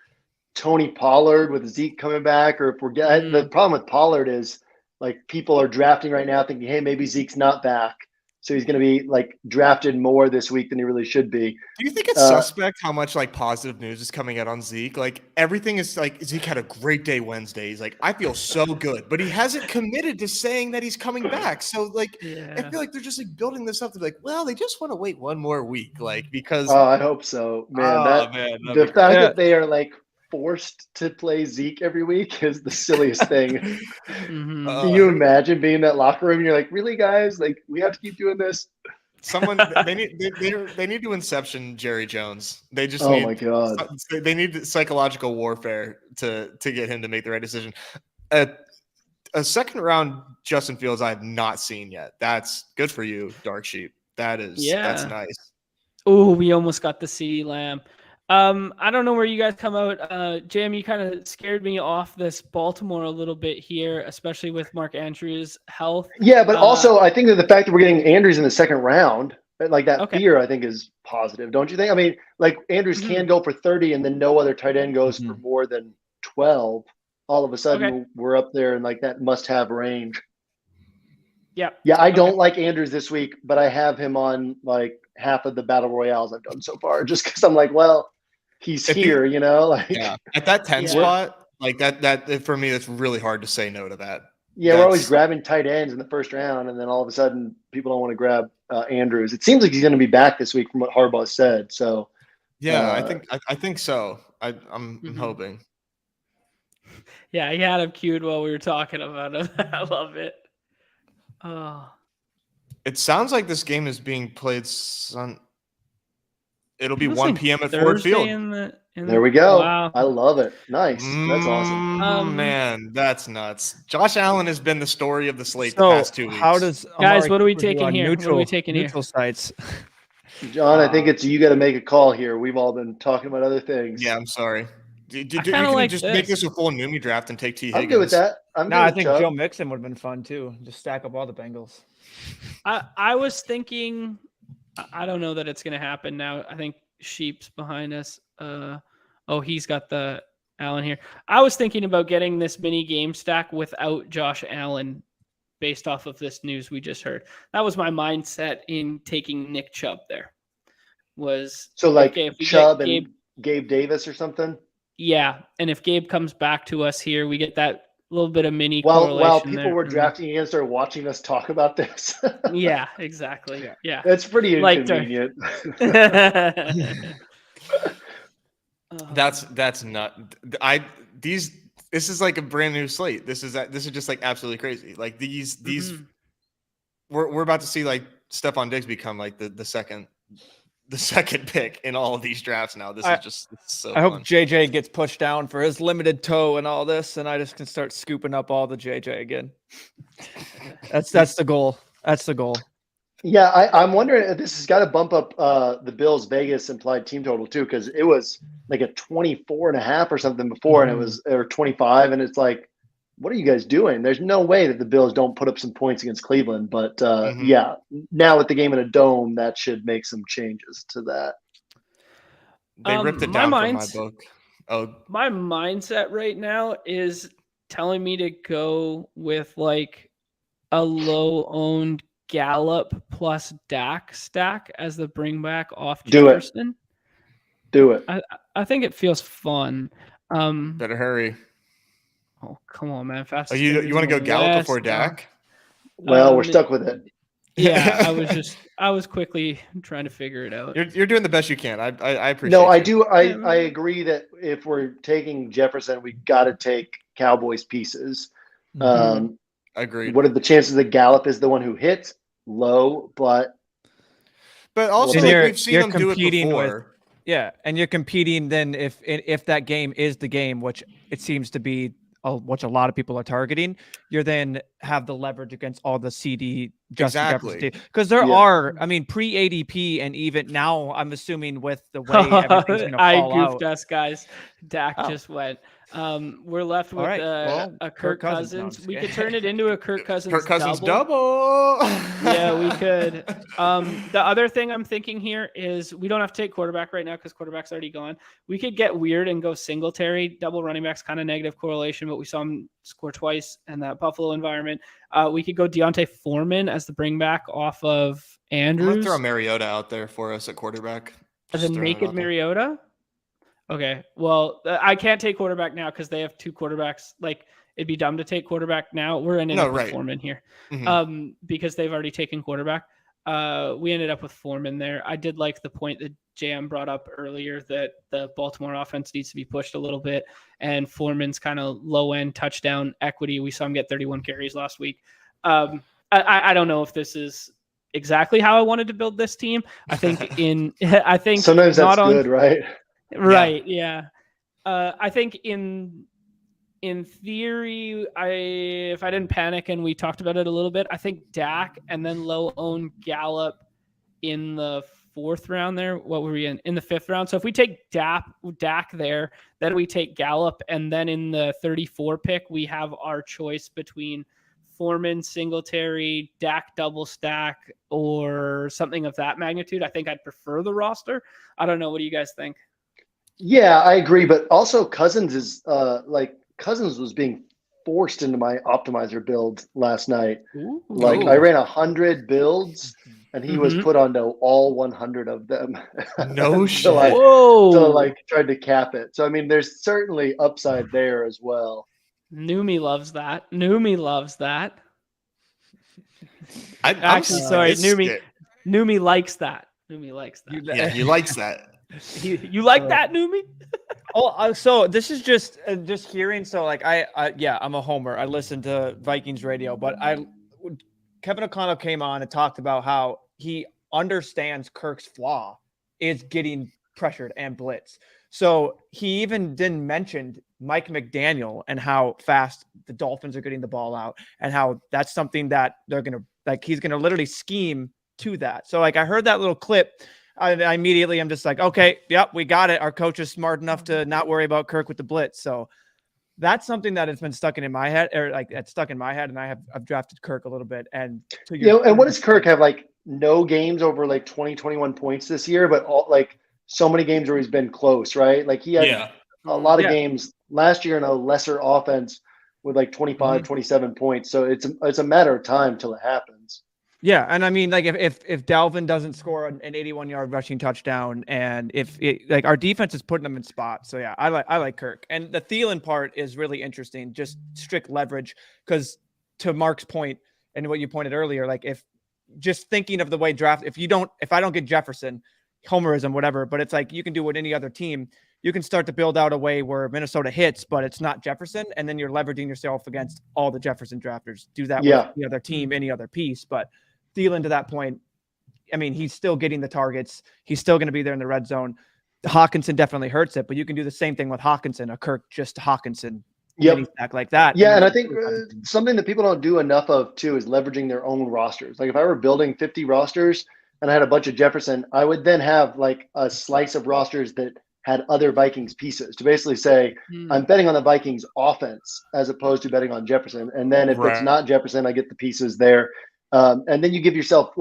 Tony Pollard with Zeke coming back, or if we're getting the problem with Pollard is like people are drafting right now thinking, hey, maybe Zeke's not back. So he's going to be like drafted more this week than he really should be. Do you think it's suspect how much like positive news is coming out on Zeke? Like everything is like Zeke had a great day Wednesday. He's like, I feel so good, but he hasn't committed to saying that he's coming back. So like, I feel like they're just like building this up to be like, well, they just want to wait one more week, like because. Oh, I hope so, man. The fact that they are like forced to play Zeke every week is the silliest thing. Can you imagine being in that locker room and you're like, really, guys? Like, we have to keep doing this? Someone they need to inception Jerry Jones. They just my god. They need psychological warfare to get him to make the right decision. A second round Justin Fields I have not seen yet. That's good for you, Dark Sheep. That's nice. Oh, we almost got the CeeDee Lamb. I don't know where you guys come out. JM, you kind of scared me off this Baltimore a little bit here, especially with Mark Andrews' health. Yeah, but also I think that the fact that we're getting Andrews in the second round, like that fear, I think is positive. Don't you think? I mean, like Andrews can go for 30 and then no other tight end goes for more than 12. All of a sudden we're up there in like that must-have range. Yeah. Yeah, I don't like Andrews this week, but I have him on like half of the battle royales I've done so far, just because I'm like, well, he's here, you know, like at that 10 spot, like that for me, it's really hard to say no to that. Yeah, we're always grabbing tight ends in the first round, and then all of a sudden, people don't want to grab Andrews. It seems like he's going to be back this week, from what Harbaugh said. So, I think so. I'm hoping. Yeah, he had him queued while we were talking about him. I love it. Oh. It sounds like this game is being played. It'll be 1 p.m. at Ford Field. There we go. Wow. I love it. Nice. That's awesome. Man, that's nuts. Josh Allen has been the story of the slate the past 2 weeks. How does guys? What are we taking here? What are we taking neutral sites? John, I think it's you got to make a call here. We've all been talking about other things. Yeah, I'm sorry. You can just make this a full Numi draft and take T. Higgins. I'm good with that. I think Joe Mixon would have been fun too. Just stack up all the Bengals. I was thinking, I don't know that it's going to happen now. I think Sheep's behind us. He's got the Allen here. I was thinking about getting this mini game stack without Josh Allen based off of this news we just heard. That was my mindset in taking Nick Chubb there. So like Chubb and Gabe Davis or something? Yeah, and if Gabe comes back to us here, we get that little bit of mini correlation. While people there. Were drafting against or watching us talk about this. Yeah, exactly. Yeah. That's pretty inconvenient. That's not this is like a brand new slate. This is just like absolutely crazy. Like these we're about to see like Stephon Diggs become like the second pick in all of these drafts now. This is just so I hope JJ gets pushed down for his limited toe and all this, and I just can start scooping up all the JJ again. That's the goal. That's the goal. Yeah, I'm wondering if this has got to bump up the Bills Vegas implied team total too, because it was like a 24.5 or something before, and it was or 25, and it's like, what are you guys doing? There's no way that the Bills don't put up some points against Cleveland. But yeah, now with the game in a dome, that should make some changes to that. They ripped it down from my book. My mindset right now is telling me to go with like a low-owned Gallup plus Dak stack as the bring back off Jefferson. Do it. I think it feels fun. Better hurry. Oh, come on, man. Fast. You want to go Gallup before Dak? Well, we're stuck with it. Yeah, I was quickly trying to figure it out. You're doing the best you can. I appreciate No, I you. do. I agree that if we're taking Jefferson, we got to take Cowboys pieces. Agreed. What are the chances that Gallup is the one who hits? Low, but also we've seen him do it before. Yeah, and you're competing then if that game is the game, which it seems to be, which a lot of people are targeting, you're then have the leverage against all the CD exactly because there are, I mean, pre-ADP and even now, I'm assuming with the way everything's going to fall I goofed out. us, guys. Dak just went. We're left with a Kirk Cousins. We could turn it into a Kirk Cousins double. Yeah, we could. The other thing I'm thinking here is we don't have to take quarterback right now because quarterback's already gone. We could get weird and go Singletary. Double running backs, kind of negative correlation, but we saw him score twice in that Buffalo environment. We could go Deontay Foreman as the bring back off of Andrews. I'm going to throw Mariota out there for us at quarterback. As a naked Mariota? Okay. Well, I can't take quarterback now because they have two quarterbacks. Like, it'd be dumb to take quarterback now. We're ending up with Foreman here because they've already taken quarterback. We ended up with Foreman there. I did like the point that JM brought up earlier that the Baltimore offense needs to be pushed a little bit, and Foreman's kind of low-end touchdown equity. We saw him get 31 carries last week. I don't know if this is exactly how I wanted to build this team. I think sometimes that's good, right? Right. Yeah. I think in theory, if I didn't panic and we talked about it a little bit, I think Dak and then low own Gallup in the 4th round there. What were we in the 5th round? So if we take Dak there, then we take Gallup, and then in the 34 pick, we have our choice between Foreman, Singletary, Dak double stack, or something of that magnitude. I think I'd prefer the roster. I don't know. What do you guys think? Yeah, I agree. But also Cousins is Cousins was being forced into my optimizer build last night. Ooh. I ran 100 builds and he was put onto all 100 of them. No shit. So I tried to cap it. So, I mean, there's certainly upside there as well. Numi loves that. Numi likes that. Numi likes that. Yeah, he likes that. You like that, Numi? So this is just hearing. So I'm a homer. I listen to Vikings radio, but Kevin O'Connell came on and talked about how he understands Kirk's flaw is getting pressured and blitz. So he even didn't mention Mike McDaniel and how fast the Dolphins are getting the ball out and how that's something that they're going to he's going to literally scheme to that. So I heard that little clip. I immediately I'm just like, okay, yep, we got it. Our coach is smart enough to not worry about Kirk with the blitz. So that's something that has been stuck in my head, or it's stuck in my head, and I've drafted Kirk a little bit. And and what does Kirk have? No games over 20, 21 points this year, but all so many games where he's been close, right? He had a lot of games last year in a lesser offense with 25, 27 points. So it's a matter of time till it happens. Yeah, and I mean, if Dalvin doesn't score an 81-yard rushing touchdown, and if our defense is putting them in spots, so yeah, I like Kirk, and the Thielen part is really interesting, just strict leverage, because to Mark's point and what you pointed earlier, if just thinking of the way draft, if I don't get Jefferson, homerism, whatever, but it's you can do what any other team. You can start to build out a way where Minnesota hits, but it's not Jefferson, and then you're leveraging yourself against all the Jefferson drafters. Do that with any other team, any other piece, but Thielen, to that point, I mean, he's still getting the targets. He's still going to be there in the red zone. Hawkinson definitely hurts it, but you can do the same thing with Hawkinson, a Kirk just Hawkinson stack like that. Yeah, and I think something that people don't do enough of, too, is leveraging their own rosters. If I were building 50 rosters and I had a bunch of Jefferson, I would then have a slice of rosters that had other Vikings pieces to basically say, I'm betting on the Vikings offense as opposed to betting on Jefferson. And then if it's not Jefferson, I get the pieces there. And then you give yourself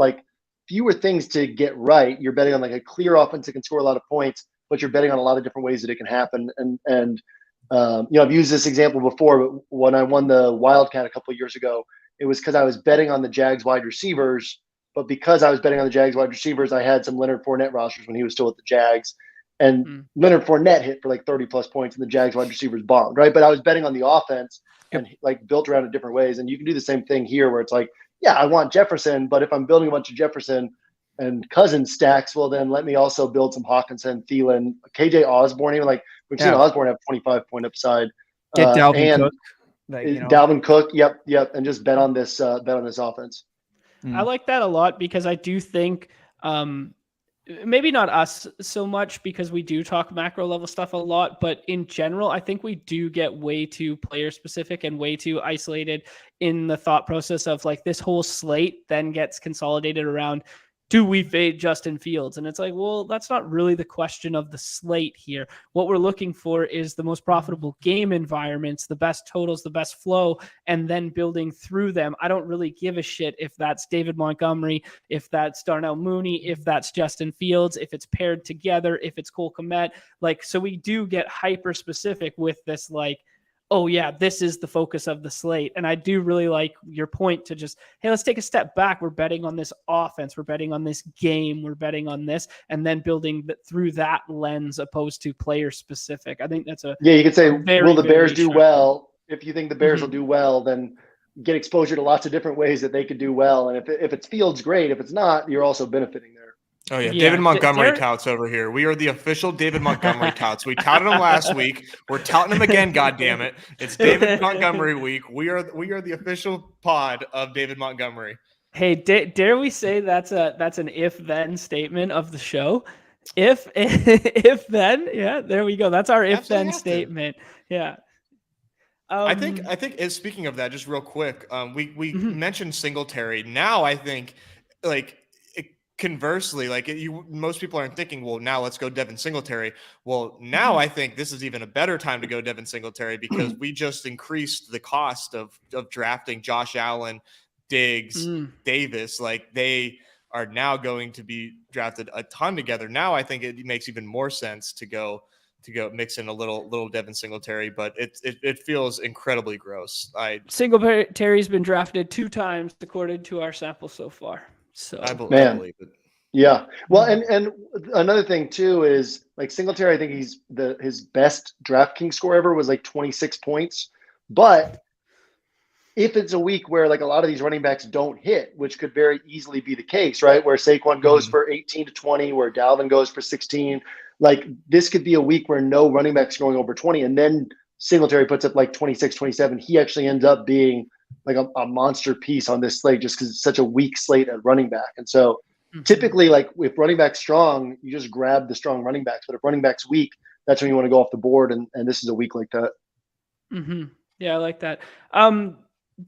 fewer things to get right. You're betting on a clear offense that can score a lot of points, but you're betting on a lot of different ways that it can happen. And I've used this example before, but when I won the Wildcat a couple of years ago, it was because I was betting on the Jags wide receivers. But because I was betting on the Jags wide receivers, I had some Leonard Fournette rosters when he was still with the Jags. And Leonard Fournette hit for 30 plus points and the Jags wide receivers bombed, right? But I was betting on the offense and built around it different ways. And you can do the same thing here where it's I want Jefferson, but if I'm building a bunch of Jefferson and Cousins stacks, well, then let me also build some Hawkinson, Thielen, KJ Osborne. Even we've seen Osborne have 25-point upside. Get Dalvin Cook. Dalvin Cook, yep, and just bet on this offense. I like that a lot because I do think maybe not us so much because we do talk macro level stuff a lot, but in general, I think we do get way too player specific and way too isolated in the thought process of this whole slate then gets consolidated around do we fade Justin Fields? And it's like, well, that's not really the question of the slate here. What we're looking for is the most profitable game environments, the best totals, the best flow, and then building through them. I don't really give a shit if that's David Montgomery, if that's Darnell Mooney, if that's Justin Fields, if it's paired together, if it's Cole Kmet. Like, so we do get hyper specific with this, like, oh yeah, this is the focus of the slate. And I do really like your point to just, hey, let's take a step back. We're betting on this offense. We're betting on this game. We're betting on this, and then building through that lens opposed to player specific. I think that's you could say, will the Bears do sharp. well? If you think the Bears will do well, then get exposure to lots of different ways that they could do well. And if it's Fields, great. If it's not, you're also benefiting there. Oh, yeah. David Montgomery touts over here. We are the official David Montgomery touts. We touted him last week. We're touting him again, goddammit. It's David Montgomery week. We are the official pod of David Montgomery. Hey, dare we say that's an if-then statement of the show? If then, yeah, there we go. That's our if-then statement. Yeah. I think speaking of that, just real quick, we mentioned Singletary. Now I think, like, conversely, like most people aren't thinking, well, now let's go Devin Singletary. Well, now I think this is even a better time to go Devin Singletary because we just increased the cost of drafting Josh Allen, Diggs, Davis. Like, they are now going to be drafted a ton together. Now I think it makes even more sense to go mix in a little Devin Singletary, but it feels incredibly gross. Singletary's been drafted 2 times according to our sample so far. So I believe it. Yeah. Well, and another thing too is, like, Singletary, I think his best DraftKings score ever was like 26 points. But if it's a week where, like, a lot of these running backs don't hit, which could very easily be the case, right? Where Saquon goes for 18 to 20, where Dalvin goes for 16, like, this could be a week where no running back's going over 20, and then Singletary puts up like 26, 27. He actually ends up being like a monster piece on this slate just because it's such a weak slate at running back. And so typically, like, if running back's strong, you just grab the strong running backs. But if running back's weak, that's when you want to go off the board. And this is a week like that. Yeah, I like that.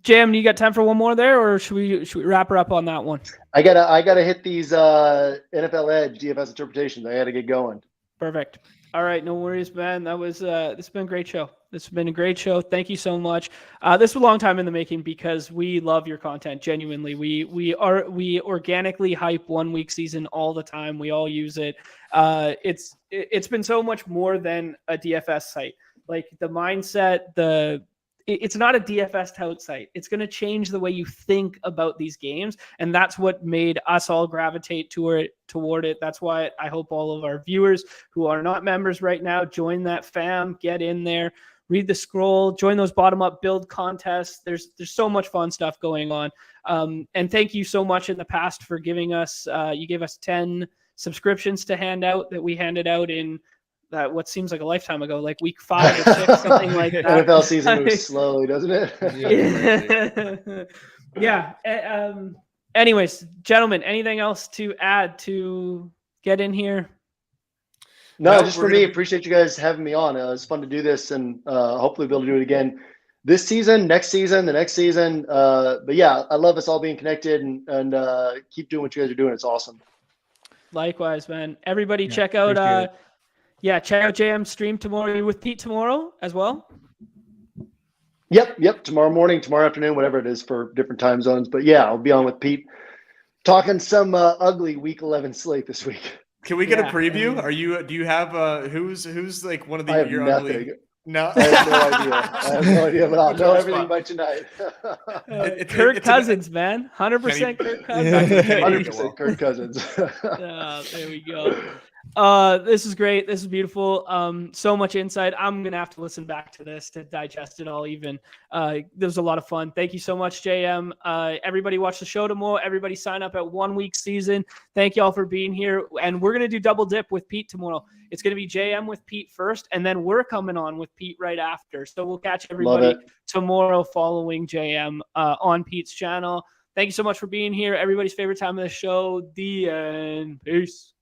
Jam, you got time for one more there, or should we wrap her up on that one? I gotta hit these NFL Edge DFS interpretations. I gotta get going. Perfect. All right, no worries, man. That was this has been a great show. This has been a great show. Thank you so much. This was a long time in the making because we love your content. Genuinely, we organically hype OneWeekSeason all the time. We all use it. It's been so much more than a DFS site. Like, the mindset, it's not a DFS tout site. It's going to change the way you think about these games. And that's what made us all gravitate toward it. That's why I hope all of our viewers who are not members right now, join that fam, get in there, read the scroll, join those bottom up build contests. There's so much fun stuff going on. And thank you so much in the past for giving us, you gave us 10 subscriptions to hand out that we handed out in what seems like a lifetime ago, like week 5 or 6, something like that. NFL season moves slowly, doesn't it? Yeah. Anyways, gentlemen, anything else to add to get in here? No, just for me, appreciate you guys having me on. It was fun to do this, and hopefully be able to do it again this season, next season, the next season. But yeah, I love us all being connected and keep doing what you guys are doing. It's awesome. Likewise, man. Everybody check out check out JM stream tomorrow. Are you with Pete tomorrow as well? Yep. Tomorrow morning, tomorrow afternoon, whatever it is for different time zones. But yeah, I'll be on with Pete talking some ugly week 11 slate this week. Can we get a preview? Do you have who's like one of your ugly? No, I have no idea, but I'll know everything by tonight. Kirk Cousins, man, 100% Kirk Cousins. 100% Kirk Cousins. There we go. This is great. This is beautiful. So much insight. I'm gonna have to listen back to this to digest it all. Even there was a lot of fun. Thank you so much, JM. Everybody watch the show tomorrow. Everybody sign up at OneWeekSeason. Thank you all for being here. And we're gonna do double dip with Pete tomorrow. It's gonna be JM with Pete first, and then we're coming on with Pete right after. So we'll catch everybody tomorrow following JM on Pete's channel. Thank you so much for being here. Everybody's favorite time of the show. The end. Peace.